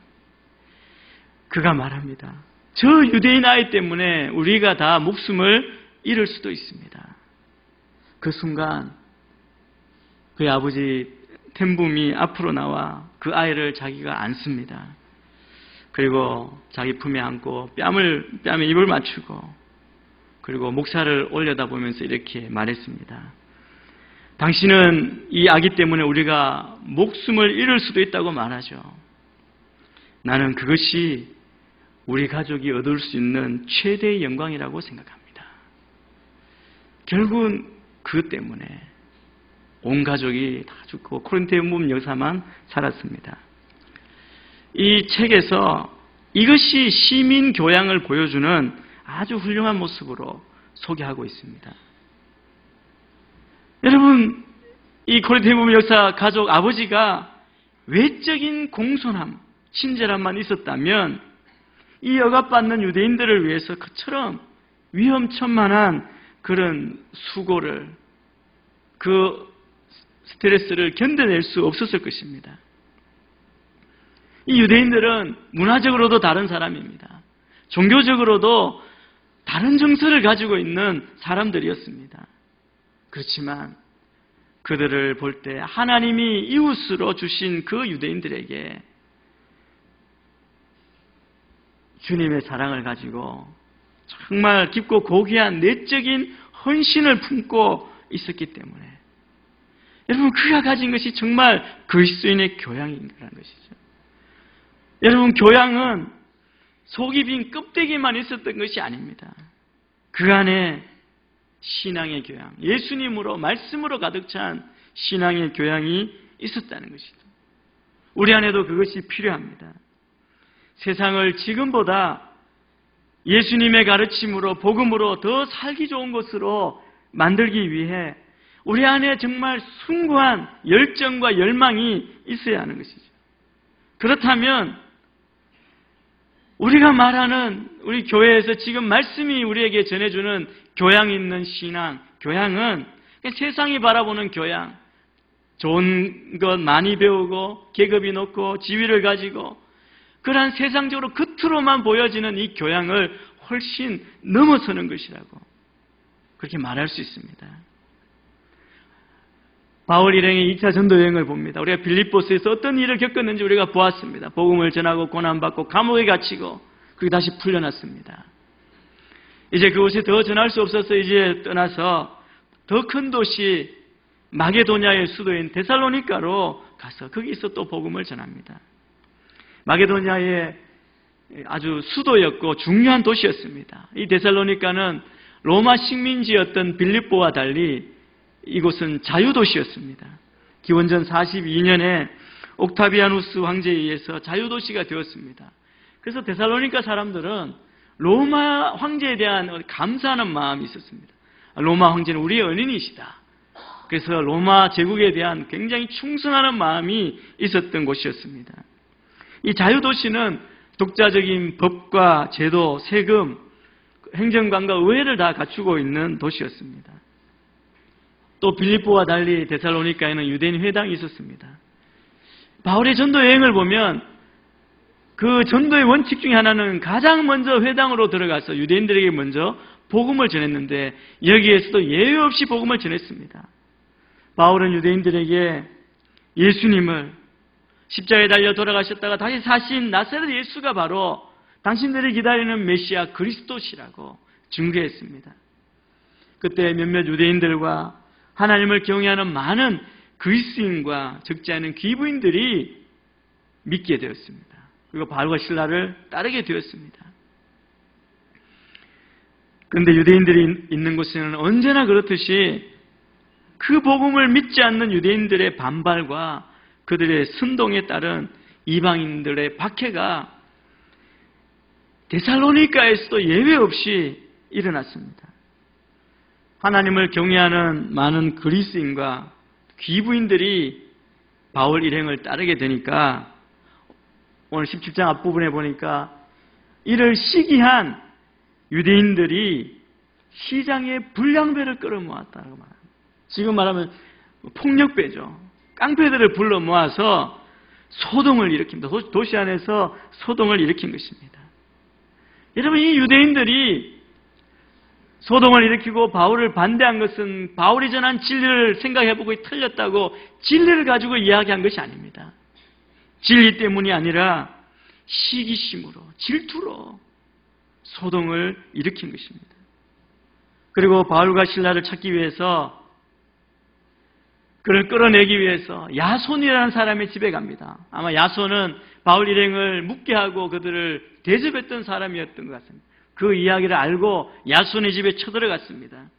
그가 말합니다. 저 유대인 아이 때문에 우리가 다 목숨을 잃을 수도 있습니다. 그 순간 그의 아버지 텐붐이 앞으로 나와 그 아이를 자기가 안습니다. 그리고 자기 품에 안고 뺨에 입을 맞추고 그리고 목살을 올려다보면서 이렇게 말했습니다. 당신은 이 아기 때문에 우리가 목숨을 잃을 수도 있다고 말하죠. 나는 그것이 우리 가족이 얻을 수 있는 최대의 영광이라고 생각합니다. 결국은 그 때문에 온 가족이 다 죽고 코리 텐 붐 여사만 살았습니다. 이 책에서 이것이 시민 교양을 보여주는 아주 훌륭한 모습으로 소개하고 있습니다. 여러분, 이 코리 텐 붐 여사 가족 아버지가 외적인 공손함, 친절함만 있었다면 이 억압받는 유대인들을 위해서 그처럼 위험천만한 그런 수고를, 그 스트레스를 견뎌낼 수 없었을 것입니다. 이 유대인들은 문화적으로도 다른 사람입니다. 종교적으로도 다른 정서를 가지고 있는 사람들이었습니다. 그렇지만 그들을 볼 때 하나님이 이웃으로 주신 그 유대인들에게 주님의 사랑을 가지고 정말 깊고 고귀한 내적인 헌신을 품고 있었기 때문에 여러분, 그가 가진 것이 정말 그리스도인의 교양인가라는 것이죠. 여러분, 교양은 속이 빈 껍데기만 있었던 것이 아닙니다. 그 안에 신앙의 교양, 예수님으로 말씀으로 가득 찬 신앙의 교양이 있었다는 것이죠. 우리 안에도 그것이 필요합니다. 세상을 지금보다 예수님의 가르침으로 복음으로 더 살기 좋은 것으로 만들기 위해 우리 안에 정말 숭고한 열정과 열망이 있어야 하는 것이죠. 그렇다면 우리가 말하는 우리 교회에서 지금 말씀이 우리에게 전해주는 교양 있는 신앙, 교양은 세상이 바라보는 교양, 좋은 것 많이 배우고 계급이 높고 지위를 가지고 그러한 세상적으로 겉으로만 보여지는 이 교양을 훨씬 넘어서는 것이라고 그렇게 말할 수 있습니다. 바울 일행의 2차 전도 여행을 봅니다. 우리가 빌립보스에서 어떤 일을 겪었는지 우리가 보았습니다. 복음을 전하고 고난받고 감옥에 갇히고 그리고 다시 풀려났습니다. 이제 그곳에 더 전할 수 없어서 이제 떠나서 더 큰 도시 마게도냐의 수도인 데살로니가로 가서 거기서 또 복음을 전합니다. 마게도냐의 아주 수도였고 중요한 도시였습니다. 이 데살로니가는 로마 식민지였던 빌립보와 달리 이곳은 자유도시였습니다. 기원전 42년에 옥타비아누스 황제에 의해서 자유도시가 되었습니다. 그래서 데살로니가 사람들은 로마 황제에 대한 감사하는 마음이 있었습니다. 로마 황제는 우리의 은인이시다. 그래서 로마 제국에 대한 굉장히 충성하는 마음이 있었던 곳이었습니다. 이 자유도시는 독자적인 법과 제도, 세금, 행정관과 의회를 다 갖추고 있는 도시였습니다. 또 빌립보와 달리 데살로니가에는 유대인 회당이 있었습니다. 바울의 전도 여행을 보면 그 전도의 원칙 중에 하나는 가장 먼저 회당으로 들어가서 유대인들에게 먼저 복음을 전했는데 여기에서도 예외 없이 복음을 전했습니다. 바울은 유대인들에게 예수님을 십자가에 달려 돌아가셨다가 다시 사신 나사렛 예수가 바로 당신들이 기다리는 메시아 그리스도시라고 증거했습니다. 그때 몇몇 유대인들과 하나님을 경외하는 많은 그리스인과 적지 않은 귀부인들이 믿게 되었습니다. 그리고 바울과 실라를 따르게 되었습니다. 그런데 유대인들이 있는 곳에는 언제나 그렇듯이 그 복음을 믿지 않는 유대인들의 반발과 그들의 선동에 따른 이방인들의 박해가 데살로니가에서도 예외 없이 일어났습니다. 하나님을 경외하는 많은 그리스인과 귀부인들이 바울 일행을 따르게 되니까 오늘 17장 앞부분에 보니까 이를 시기한 유대인들이 시장에 불량배를 끌어모았다고 말합니다. 지금 말하면 폭력배죠. 깡패들을 불러 모아서 소동을 일으킵니다. 도시 안에서 소동을 일으킨 것입니다. 여러분, 이 유대인들이 소동을 일으키고 바울을 반대한 것은 바울이 전한 진리를 생각해보고 틀렸다고 진리를 가지고 이야기한 것이 아닙니다. 진리 때문이 아니라 시기심으로, 질투로 소동을 일으킨 것입니다. 그리고 바울과 실라를 찾기 위해서 그를 끌어내기 위해서 야손이라는 사람의 집에 갑니다. 아마 야손은 바울 일행을 묵게 하고 그들을 대접했던 사람이었던 것 같습니다. 그 이야기를 알고 야손의 집에 쳐들어갔습니다.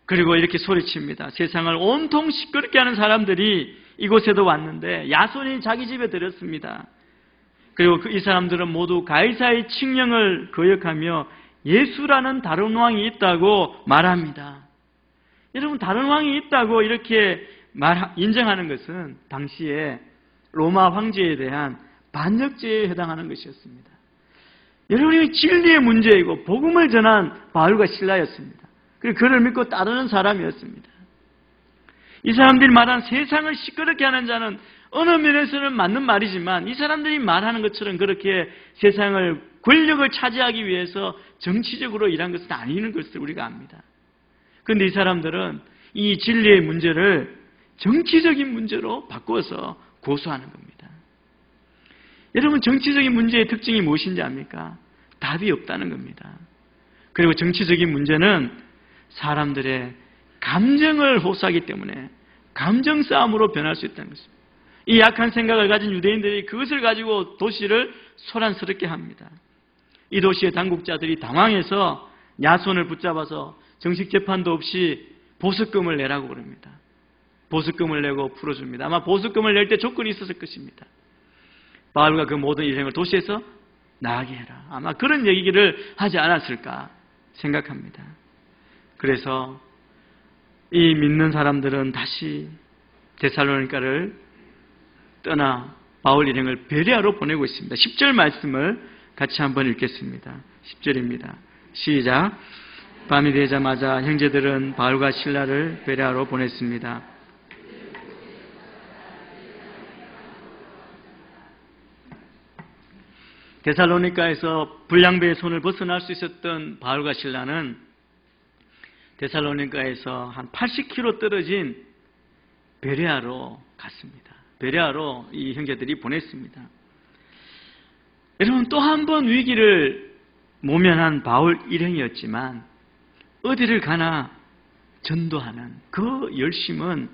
그리고 이렇게 소리칩니다. 세상을 온통 시끄럽게 하는 사람들이 이곳에도 왔는데 야손이 자기 집에 들었습니다. 그리고 이 사람들은 모두 가이사의 칙령을 거역하며 예수라는 다른 왕이 있다고 말합니다. 여러분, 다른 왕이 있다고 이렇게 인정하는 것은 당시에 로마 황제에 대한 반역죄에 해당하는 것이었습니다. 여러분이 진리의 문제이고 복음을 전한 바울과 실라였습니다. 그리고 그를 믿고 따르는 사람이었습니다. 이 사람들이 말한 세상을 시끄럽게 하는 자는 어느 면에서는 맞는 말이지만 이 사람들이 말하는 것처럼 그렇게 세상을 권력을 차지하기 위해서 정치적으로 일한 것은 아니는 것을 우리가 압니다. 그런데 이 사람들은 이 진리의 문제를 정치적인 문제로 바꿔서 고수하는 겁니다. 여러분, 정치적인 문제의 특징이 무엇인지 압니까? 답이 없다는 겁니다. 그리고 정치적인 문제는 사람들의 감정을 호소하기 때문에 감정 싸움으로 변할 수 있다는 것입니다. 이 약한 생각을 가진 유대인들이 그것을 가지고 도시를 소란스럽게 합니다. 이 도시의 당국자들이 당황해서 야손을 붙잡아서 정식 재판도 없이 보석금을 내라고 그럽니다. 보석금을 내고 풀어줍니다. 아마 보석금을 낼 때 조건이 있었을 것입니다. 바울과 그 모든 일행을 도시에서 나가게 해라. 아마 그런 얘기를 하지 않았을까 생각합니다. 그래서 이 믿는 사람들은 다시 데살로니가를 떠나 바울 일행을 베레아로 보내고 있습니다. 10절 말씀을 같이 한번 읽겠습니다. 10절입니다. 시작. 밤이 되자마자 형제들은 바울과 실라를 베레아로 보냈습니다. 데살로니가에서 불량배의 손을 벗어날 수 있었던 바울과 실라는 데살로니가에서 한 80km 떨어진 베레아로 갔습니다. 베레아로 이 형제들이 보냈습니다. 여러분, 또 한 번 위기를 모면한 바울 일행이었지만 어디를 가나 전도하는 그 열심은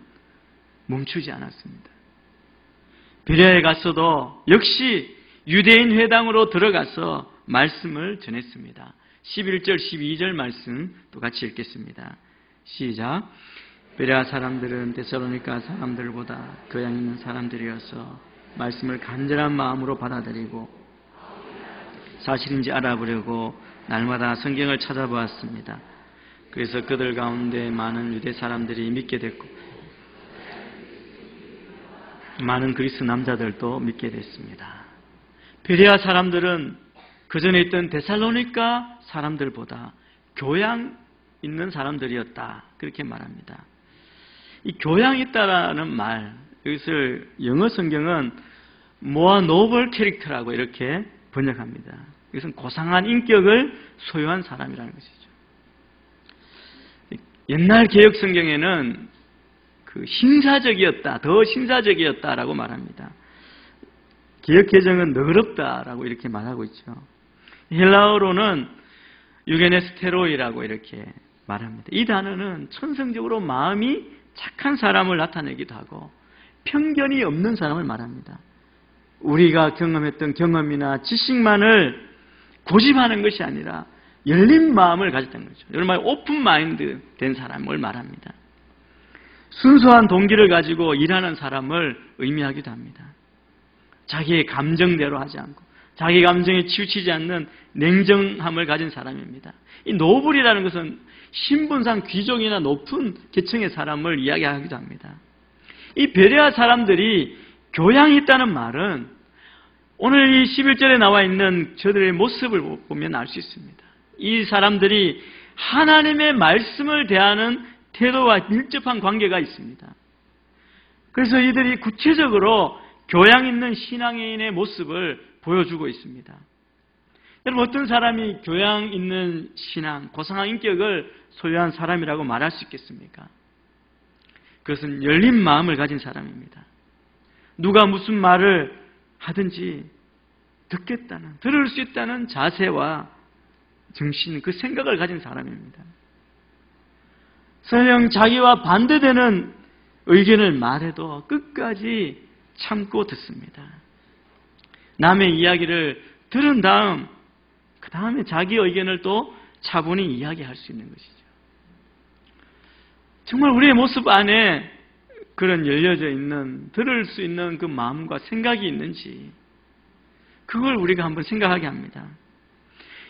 멈추지 않았습니다. 베레아에 갔어도 역시 유대인 회당으로 들어가서 말씀을 전했습니다. 11절, 12절 말씀 또 같이 읽겠습니다. 시작. 베레아 사람들은 데살로니가 사람들보다 교양 있는 사람들이어서 말씀을 간절한 마음으로 받아들이고 사실인지 알아보려고 날마다 성경을 찾아보았습니다. 그래서 그들 가운데 많은 유대 사람들이 믿게 됐고 많은 그리스 남자들도 믿게 됐습니다. 베레아 사람들은 그전에 있던 데살로니가 사람들보다 교양 있는 사람들이었다. 그렇게 말합니다. 이 교양 있다라는 말, 이것을 영어 성경은 more noble character라고 이렇게 번역합니다. 이것은 고상한 인격을 소유한 사람이라는 것이죠. 옛날 개혁 성경에는 그 신사적이었다, 더 신사적이었다라고 말합니다. 개혁 개정은 너그럽다라고 이렇게 말하고 있죠. 헬라어로는 유게네스테로이라고 이렇게 말합니다. 이 단어는 천성적으로 마음이 착한 사람을 나타내기도 하고 편견이 없는 사람을 말합니다. 우리가 경험했던 경험이나 지식만을 고집하는 것이 아니라 열린 마음을 가졌다는 거죠. 여러분 말 오픈 마인드 된 사람을 말합니다. 순수한 동기를 가지고 일하는 사람을 의미하기도 합니다. 자기의 감정대로 하지 않고 자기 감정에 치우치지 않는 냉정함을 가진 사람입니다. 이 노블이라는 것은 신분상 귀족이나 높은 계층의 사람을 이야기하기도 합니다. 이 베레아 사람들이 교양이 있다는 말은 오늘 이 11절에 나와 있는 저들의 모습을 보면 알 수 있습니다. 이 사람들이 하나님의 말씀을 대하는 태도와 밀접한 관계가 있습니다. 그래서 이들이 구체적으로 교양 있는 신앙인의 모습을 보여주고 있습니다. 여러분, 어떤 사람이 교양 있는 신앙, 고상한 인격을 소유한 사람이라고 말할 수 있겠습니까? 그것은 열린 마음을 가진 사람입니다. 누가 무슨 말을 하든지 듣겠다는, 들을 수 있다는 자세와 정신, 그 생각을 가진 사람입니다. 설령 자기와 반대되는 의견을 말해도 끝까지 참고 듣습니다. 남의 이야기를 들은 다음 그 다음에 자기 의견을 또 차분히 이야기할 수 있는 것이죠. 정말 우리의 모습 안에 그런 열려져 있는, 들을 수 있는 그 마음과 생각이 있는지 그걸 우리가 한번 생각하게 합니다.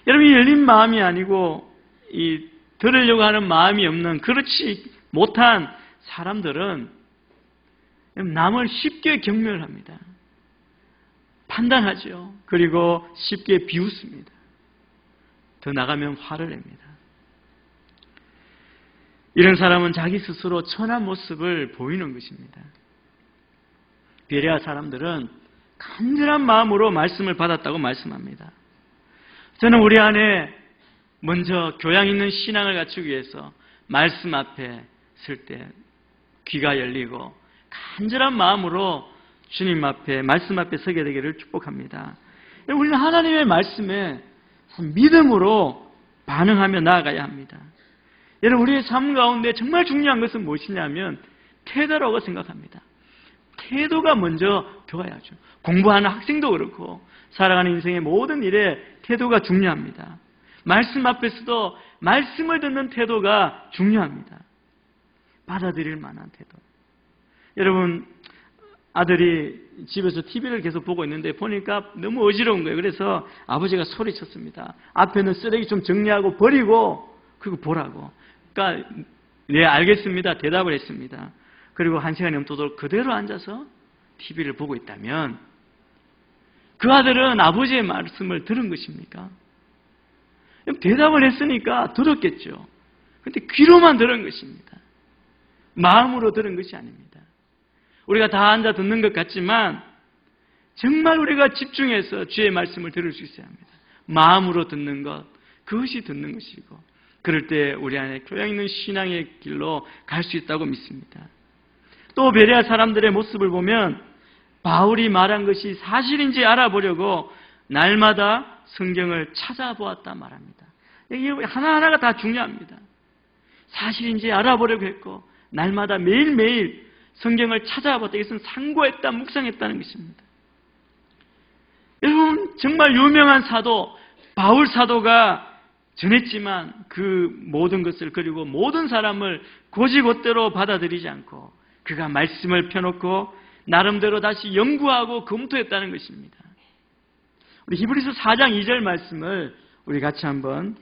여러분, 이 열린 마음이 아니고 이 들으려고 하는 마음이 없는, 그렇지 못한 사람들은 남을 쉽게 경멸합니다. 판단하죠. 그리고 쉽게 비웃습니다. 더 나가면 화를 냅니다. 이런 사람은 자기 스스로 천한 모습을 보이는 것입니다. 베레아 사람들은 간절한 마음으로 말씀을 받았다고 말씀합니다. 저는 우리 안에 먼저 교양 있는 신앙을 갖추기 위해서 말씀 앞에 설 때 귀가 열리고 간절한 마음으로 주님 앞에, 말씀 앞에 서게 되기를 축복합니다. 우리는 하나님의 말씀에 믿음으로 반응하며 나아가야 합니다. 여러분, 우리의 삶 가운데 정말 중요한 것은 무엇이냐면 태도라고 생각합니다. 태도가 먼저 좋아야죠. 공부하는 학생도 그렇고 살아가는 인생의 모든 일에 태도가 중요합니다. 말씀 앞에서도 말씀을 듣는 태도가 중요합니다. 받아들일 만한 태도. 여러분, 아들이 집에서 TV를 계속 보고 있는데 보니까 너무 어지러운 거예요. 그래서 아버지가 소리쳤습니다. 앞에는 쓰레기 좀 정리하고 버리고 그리고 보라고. 그러니까 네, 알겠습니다. 대답을 했습니다. 그리고 1시간이 넘도록 그대로 앉아서 TV를 보고 있다면 그 아들은 아버지의 말씀을 들은 것입니까? 대답을 했으니까 들었겠죠. 그런데 귀로만 들은 것입니다. 마음으로 들은 것이 아닙니다. 우리가 다 앉아 듣는 것 같지만 정말 우리가 집중해서 주의 말씀을 들을 수 있어야 합니다. 마음으로 듣는 것, 그것이 듣는 것이고 그럴 때 우리 안에 교양 있는 신앙의 길로 갈 수 있다고 믿습니다. 또 베레아 사람들의 모습을 보면 바울이 말한 것이 사실인지 알아보려고 날마다 성경을 찾아보았다 말합니다. 이게 하나하나가 다 중요합니다. 사실인지 알아보려고 했고 날마다 매일매일 성경을 찾아보았다. 이것은 상고했다, 묵상했다는 것입니다. 여러분, 정말 유명한 사도 바울 사도가 전했지만 그 모든 것을, 그리고 모든 사람을 곧이곧대로 받아들이지 않고 그가 말씀을 펴놓고 나름대로 다시 연구하고 검토했다는 것입니다. 우리 히브리서 4장 2절 말씀을 우리 같이 한번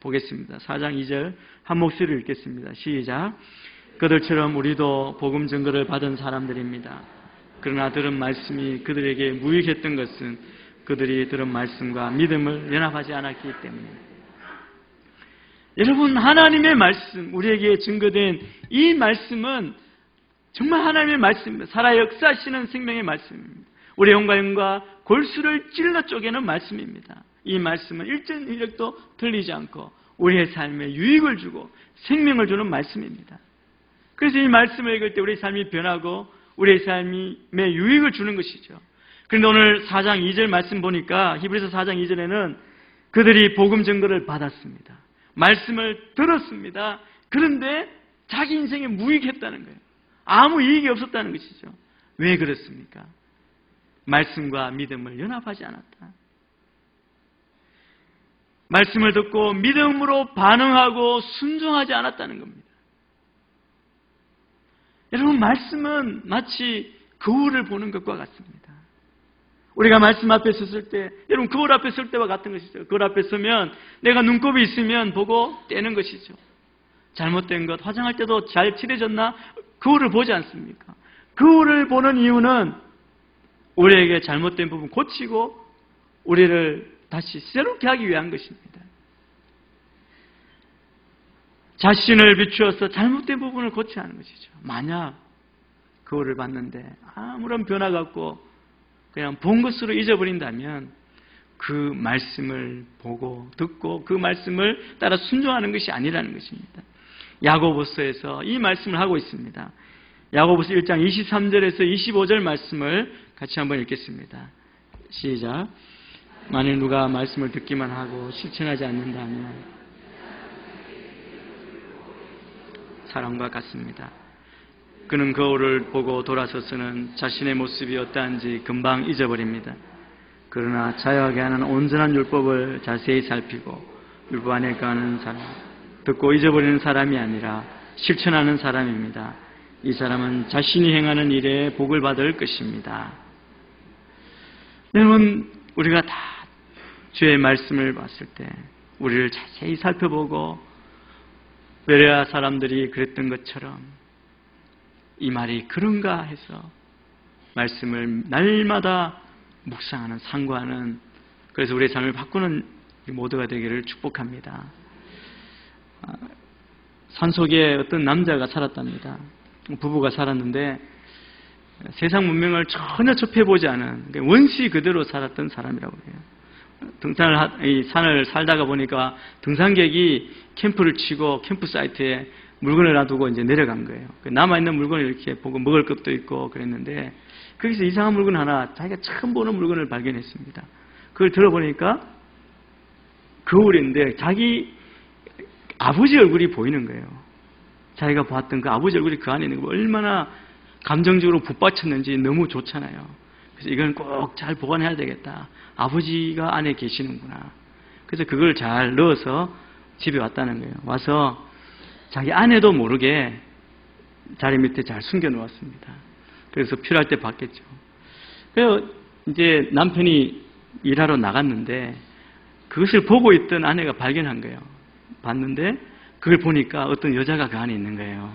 보겠습니다. 4장 2절 한 목소리를 읽겠습니다. 시작. 그들처럼 우리도 복음 증거를 받은 사람들입니다. 그러나 들은 말씀이 그들에게 무익했던 것은 그들이 들은 말씀과 믿음을 연합하지 않았기 때문입니다. 여러분, 하나님의 말씀, 우리에게 증거된 이 말씀은 정말 하나님의 말씀입니다. 살아 역사하시는 생명의 말씀입니다. 우리 영과 영과 골수를 찔러 쪼개는 말씀입니다. 이 말씀은 일전일력도 틀리지 않고 우리의 삶에 유익을 주고 생명을 주는 말씀입니다. 그래서 이 말씀을 읽을 때 우리의 삶이 변하고 우리의 삶에 유익을 주는 것이죠. 그런데 오늘 4장 2절 말씀 보니까 히브리서 4장 2절에는 그들이 복음 증거를 받았습니다. 말씀을 들었습니다. 그런데 자기 인생에 무익했다는 거예요. 아무 이익이 없었다는 것이죠. 왜 그렇습니까? 말씀과 믿음을 연합하지 않았다. 말씀을 듣고 믿음으로 반응하고 순종하지 않았다는 겁니다. 여러분, 말씀은 마치 거울을 보는 것과 같습니다. 우리가 말씀 앞에 섰을 때, 여러분, 거울 앞에 설 때와 같은 것이죠. 거울 앞에 서면 내가 눈곱이 있으면 보고 떼는 것이죠. 잘못된 것, 화장할 때도 잘 칠해졌나? 거울을 보지 않습니까? 거울을 보는 이유는 우리에게 잘못된 부분 고치고 우리를 다시 새롭게 하기 위한 것입니다. 자신을 비추어서 잘못된 부분을 고쳐야 하는 것이죠. 만약 거울을 봤는데 아무런 변화가 없고 그냥 본 것으로 잊어버린다면 그 말씀을 보고 듣고 그 말씀을 따라 순종하는 것이 아니라는 것입니다. 야고보서에서 이 말씀을 하고 있습니다. 야고보서 1장 23절에서 25절 말씀을 같이 한번 읽겠습니다. 시작. 만일 누가 말씀을 듣기만 하고 실천하지 않는다면 사람과 같습니다. 그는 거울을 보고 돌아서서는 자신의 모습이 어떠한지 금방 잊어버립니다. 그러나 자유하게 하는 온전한 율법을 자세히 살피고 율법 안에 거하는 사람, 듣고 잊어버리는 사람이 아니라 실천하는 사람입니다. 이 사람은 자신이 행하는 일에 복을 받을 것입니다. 여러분, 우리가 다 주의 말씀을 봤을 때 우리를 자세히 살펴보고 베레아 사람들이 그랬던 것처럼 이 말이 그런가 해서 말씀을 날마다 묵상하는, 상고하는, 그래서 우리의 삶을 바꾸는 모두가 되기를 축복합니다. 산속에 어떤 남자가 살았답니다. 부부가 살았는데 세상 문명을 전혀 접해보지 않은 원시 그대로 살았던 사람이라고 해요. 산을 살다가 보니까 등산객이 캠프를 치고 캠프 사이트에 물건을 놔두고 이제 내려간 거예요. 남아있는 물건을 이렇게 보고 먹을 것도 있고 그랬는데 거기서 이상한 물건 하나, 자기가 처음 보는 물건을 발견했습니다. 그걸 들어보니까 거울인데 자기 아버지 얼굴이 보이는 거예요. 자기가 봤던 그 아버지 얼굴이 그 안에 있는 거 얼마나 감정적으로 붙받쳤는지 너무 좋잖아요. 그래서 이건 꼭 잘 보관해야 되겠다. 아버지가 안에 계시는구나. 그래서 그걸 잘 넣어서 집에 왔다는 거예요. 와서 자기 아내도 모르게 자리 밑에 잘 숨겨 놓았습니다. 그래서 필요할 때 받겠죠. 그래서 이제 남편이 일하러 나갔는데 그것을 보고 있던 아내가 발견한 거예요. 봤는데 그걸 보니까 어떤 여자가 그 안에 있는 거예요.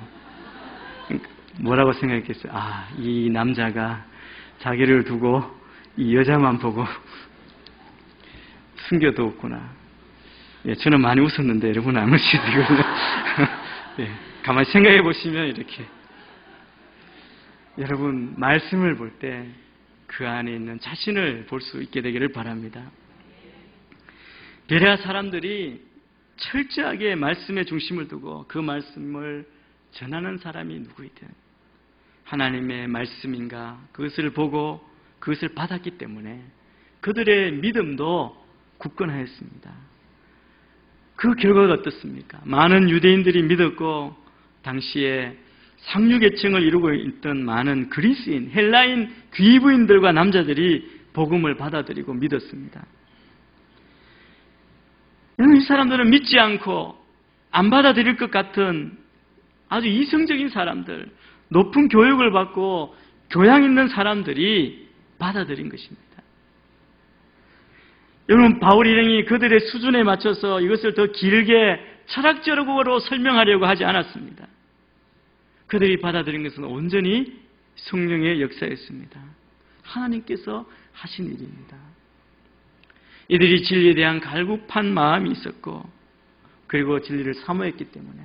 뭐라고 생각했겠어요? 아, 이 남자가 자기를 두고 이 여자만 보고 숨겨두었구나. 예, 저는 많이 웃었는데 여러분 안 웃으시고요. 예, 가만히 생각해 보시면 이렇게 여러분 말씀을 볼 때 그 안에 있는 자신을 볼 수 있게 되기를 바랍니다. 베레아 사람들이 철저하게 말씀에 중심을 두고 그 말씀을 전하는 사람이 누구이든 하나님의 말씀인가 그것을 보고 그것을 받았기 때문에 그들의 믿음도 굳건하였습니다. 그 결과가 어떻습니까? 많은 유대인들이 믿었고 당시에 상류계층을 이루고 있던 많은 그리스인, 헬라인 귀부인들과 남자들이 복음을 받아들이고 믿었습니다. 이 사람들은 믿지 않고 안 받아들일 것 같은 아주 이성적인 사람들, 높은 교육을 받고 교양 있는 사람들이 받아들인 것입니다. 여러분, 바울 일행이 그들의 수준에 맞춰서 이것을 더 길게 철학적으로 설명하려고 하지 않았습니다. 그들이 받아들인 것은 온전히 성령의 역사였습니다. 하나님께서 하신 일입니다. 이들이 진리에 대한 갈급한 마음이 있었고 그리고 진리를 사모했기 때문에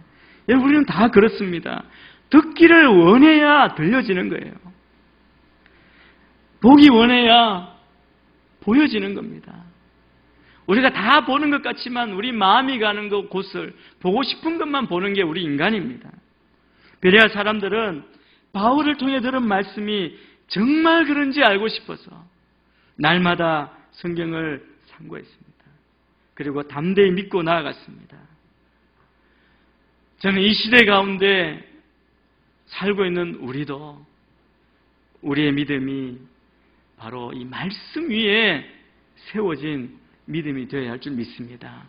여러분, 우리는 다 그렇습니다. 듣기를 원해야 들려지는 거예요. 보기 원해야 보여지는 겁니다. 우리가 다 보는 것 같지만 우리 마음이 가는 곳을 보고 싶은 것만 보는 게 우리 인간입니다. 베레아 사람들은 바울을 통해 들은 말씀이 정말 그런지 알고 싶어서 날마다 성경을 참고했습니다. 그리고 담대히 믿고 나아갔습니다. 저는 이 시대 가운데 살고 있는 우리도 우리의 믿음이 바로 이 말씀 위에 세워진 믿음이 되어야 할 줄 믿습니다.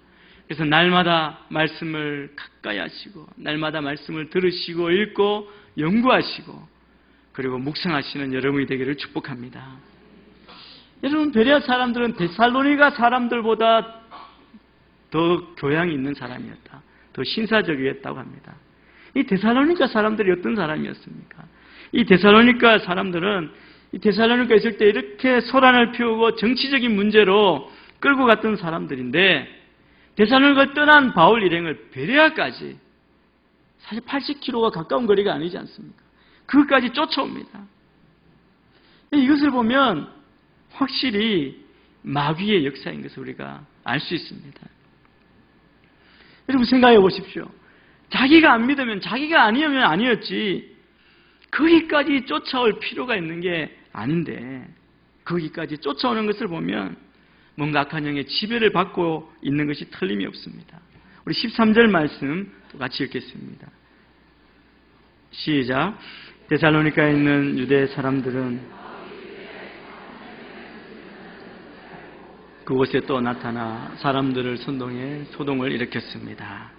그래서 날마다 말씀을 가까이 하시고 날마다 말씀을 들으시고 읽고 연구하시고 그리고 묵상하시는 여러분이 되기를 축복합니다. 여러분, 베레아 사람들은 데살로니가 사람들보다 더 교양이 있는 사람이었다. 더 신사적이었다고 합니다. 이 데살로니가 사람들이 어떤 사람이었습니까? 이 데살로니가 사람들은 이 데살로니가 있을 때 이렇게 소란을 피우고 정치적인 문제로 끌고 갔던 사람들인데 데살로니가를 떠난 바울 일행을 베레아까지 사실 80km가 가까운 거리가 아니지 않습니까? 그것까지 쫓아옵니다. 이것을 보면 확실히 마귀의 역사인 것을 우리가 알 수 있습니다. 여러분, 생각해 보십시오. 자기가 안 믿으면 자기가 아니면 아니었지 거기까지 쫓아올 필요가 있는 게 아닌데 거기까지 쫓아오는 것을 보면 뭔가 악한 영의 지배를 받고 있는 것이 틀림이 없습니다. 우리 13절 말씀 같이 읽겠습니다. 시작. 데살로니카에 있는 유대 사람들은 그곳에 또 나타나 사람들을 선동해 소동을 일으켰습니다.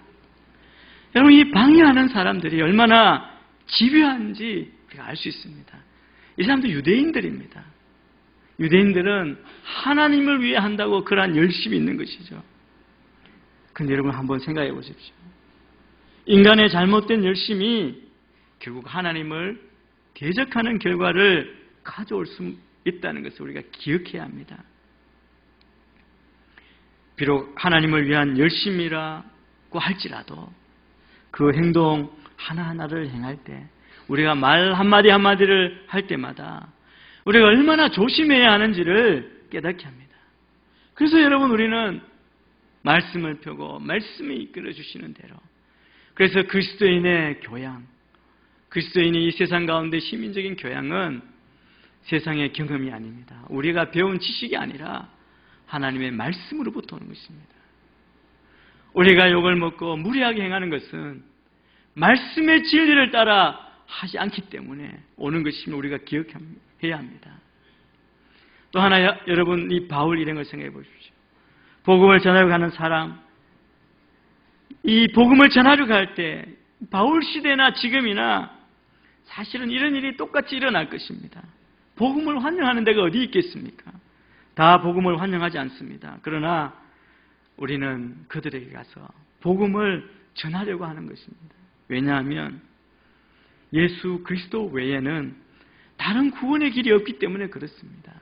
여러분, 이 방해하는 사람들이 얼마나 집요한지 우리가 알 수 있습니다. 이 사람들 유대인들입니다. 유대인들은 하나님을 위해 한다고 그러한 열심이 있는 것이죠. 그런데 여러분, 한번 생각해 보십시오. 인간의 잘못된 열심이 결국 하나님을 대적하는 결과를 가져올 수 있다는 것을 우리가 기억해야 합니다. 비록 하나님을 위한 열심이라고 할지라도 그 행동 하나하나를 행할 때 우리가 말 한마디 한마디를 할 때마다 우리가 얼마나 조심해야 하는지를 깨닫게 합니다. 그래서 여러분, 우리는 말씀을 펴고 말씀이 이끌어 주시는 대로, 그래서 그리스도인의 교양, 그리스도인이 이 세상 가운데 시민적인 교양은 세상의 경험이 아닙니다. 우리가 배운 지식이 아니라 하나님의 말씀으로부터 오는 것입니다. 우리가 욕을 먹고 무리하게 행하는 것은 말씀의 진리를 따라 하지 않기 때문에 오는 것임을 우리가 기억해야 합니다. 또 하나, 여러분, 이 바울 일행을 생각해 보십시오. 복음을 전하러 가는 사람, 이 복음을 전하러 갈 때 바울 시대나 지금이나 사실은 이런 일이 똑같이 일어날 것입니다. 복음을 환영하는 데가 어디 있겠습니까? 다 복음을 환영하지 않습니다. 그러나 우리는 그들에게 가서 복음을 전하려고 하는 것입니다. 왜냐하면 예수 그리스도 외에는 다른 구원의 길이 없기 때문에 그렇습니다.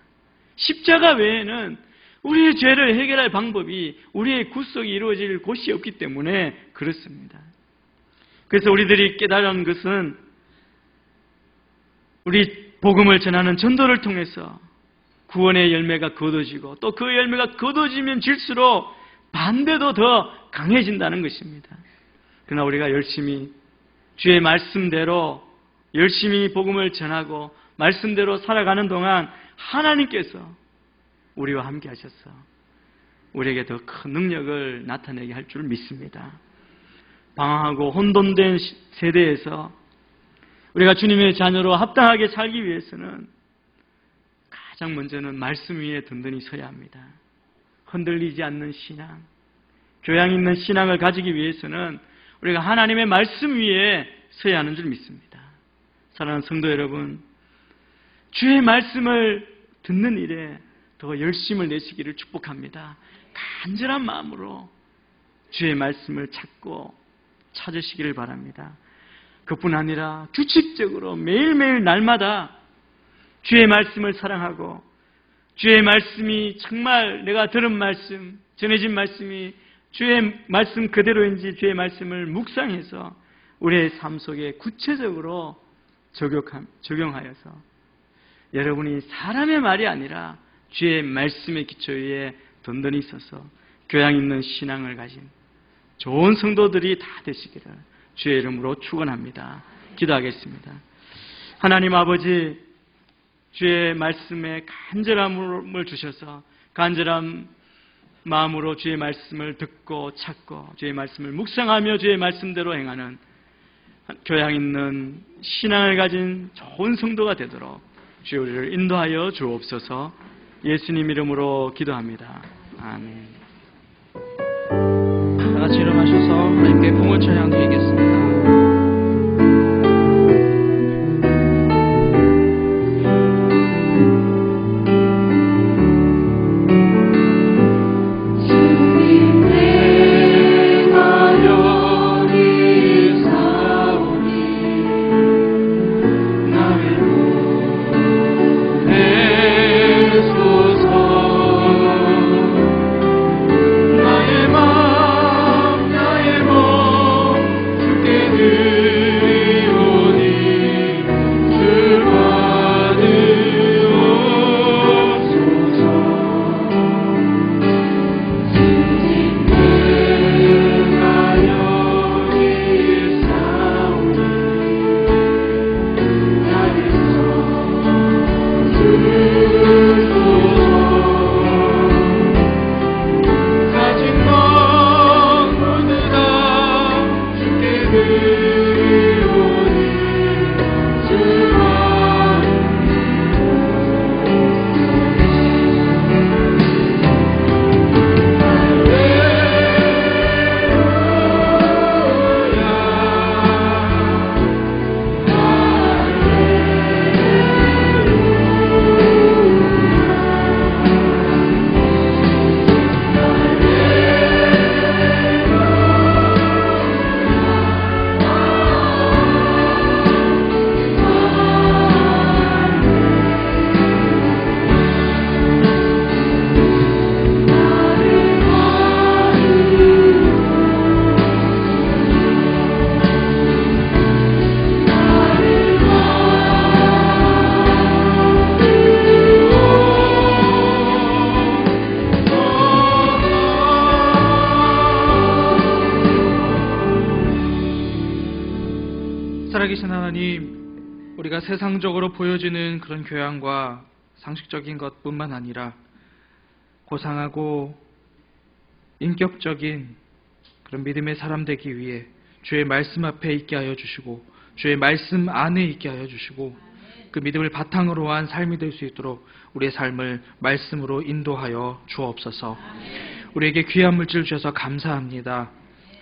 십자가 외에는 우리의 죄를 해결할 방법이, 우리의 구속이 이루어질 곳이 없기 때문에 그렇습니다. 그래서 우리들이 깨달은 것은 우리 복음을 전하는 전도를 통해서 구원의 열매가 거둬지고 또 그 열매가 거둬지면 질수록 반대도 더 강해진다는 것입니다. 그러나 우리가 열심히 주의 말씀대로 열심히 복음을 전하고 말씀대로 살아가는 동안 하나님께서 우리와 함께 하셔서 우리에게 더 큰 능력을 나타내게 할 줄 믿습니다. 방황하고 혼돈된 세대에서 우리가 주님의 자녀로 합당하게 살기 위해서는 가장 먼저는 말씀 위에 든든히 서야 합니다. 흔들리지 않는 신앙, 교양 있는 신앙을 가지기 위해서는 우리가 하나님의 말씀 위에 서야 하는 줄 믿습니다. 사랑하는 성도 여러분, 주의 말씀을 듣는 일에 더 열심을 내시기를 축복합니다. 간절한 마음으로 주의 말씀을 찾으시기를 바랍니다. 그뿐 아니라 규칙적으로 매일매일 날마다 주의 말씀을 사랑하고 주의 말씀이 정말 내가 들은 말씀, 전해진 말씀이 주의 말씀 그대로인지 주의 말씀을 묵상해서 우리의 삶 속에 구체적으로 적용하여서 여러분이 사람의 말이 아니라 주의 말씀의 기초 위에 든든히 서서 교양 있는 신앙을 가진 좋은 성도들이 다 되시기를 주의 이름으로 축원합니다. 기도하겠습니다. 하나님 아버지, 주의 말씀에 간절함을 주셔서 간절한 마음으로 주의 말씀을 듣고 찾고 주의 말씀을 묵상하며 주의 말씀대로 행하는 교양 있는 신앙을 가진 좋은 성도가 되도록 주여 우리를 인도하여 주옵소서. 예수님 이름으로 기도합니다. 아멘. 다 같이 일어나셔서 하나님께 봉헌 찬양 드리겠습니다. 살아계신 하나님, 우리가 세상적으로 보여지는 그런 교양과 상식적인 것뿐만 아니라 고상하고 인격적인 그런 믿음의 사람 되기 위해 주의 말씀 앞에 있게 하여 주시고 주의 말씀 안에 있게 하여 주시고 그 믿음을 바탕으로 한 삶이 될 수 있도록 우리의 삶을 말씀으로 인도하여 주옵소서. 우리에게 귀한 물질 주셔서 감사합니다.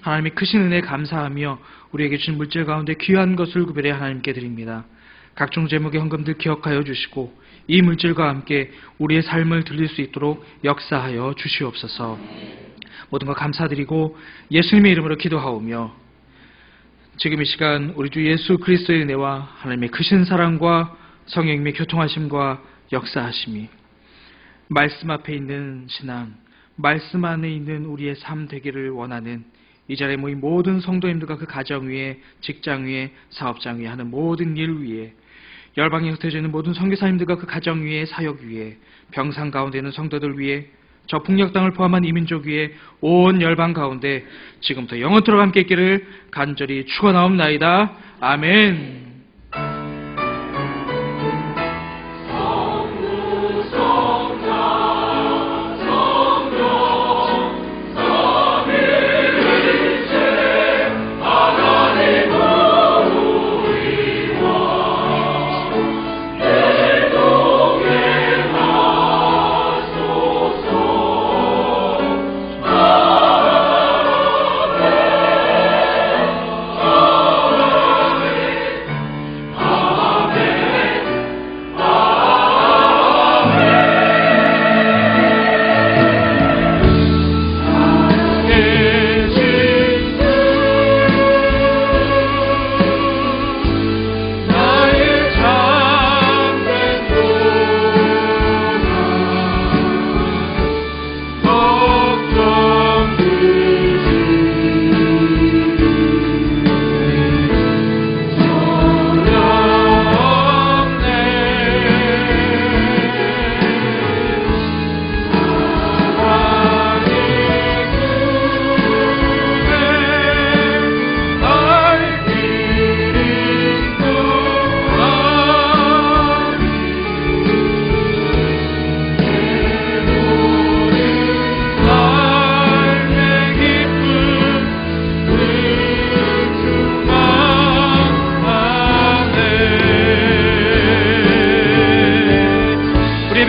하나님의 크신 은혜에 감사하며 우리에게 주신 물질 가운데 귀한 것을 구별해 하나님께 드립니다. 각종 제목의 헌금들 기억하여 주시고 이 물질과 함께 우리의 삶을 들릴 수 있도록 역사하여 주시옵소서. 모든 것 감사드리고 예수님의 이름으로 기도하오며 지금 이 시간 우리 주 예수 그리스도의 은혜와 하나님의 크신 사랑과 성령님의 교통하심과 역사하심이 말씀 앞에 있는 신앙, 말씀 안에 있는 우리의 삶 되기를 원하는 이 자리에 모인 모든 성도님들과 그 가정 위에, 직장 위에, 사업장 위에 하는 모든 일 위에, 열방에 흩어져 있는 모든 선교사님들과 그 가정 위에, 사역 위에, 병상 가운데 있는 성도들 위에, 저 북녘 땅을 포함한 이민족 위에 온 열방 가운데 지금부터 영원토록 함께 있기를 간절히 축원하옵나이다. 아멘.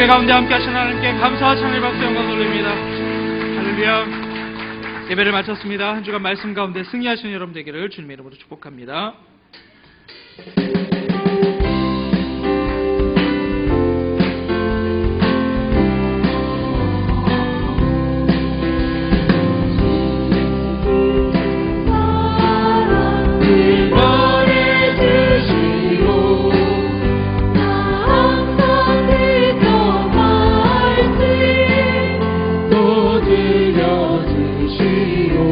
예배 가운데 함께 하신 하나님께 감사와 찬양의 박수 영광 돌립니다. 할렐루야. 예배를 마쳤습니다. 한 주간 말씀 가운데 승리하시는 여러분 되기를 주님의 이름으로 축복합니다. 드려주시오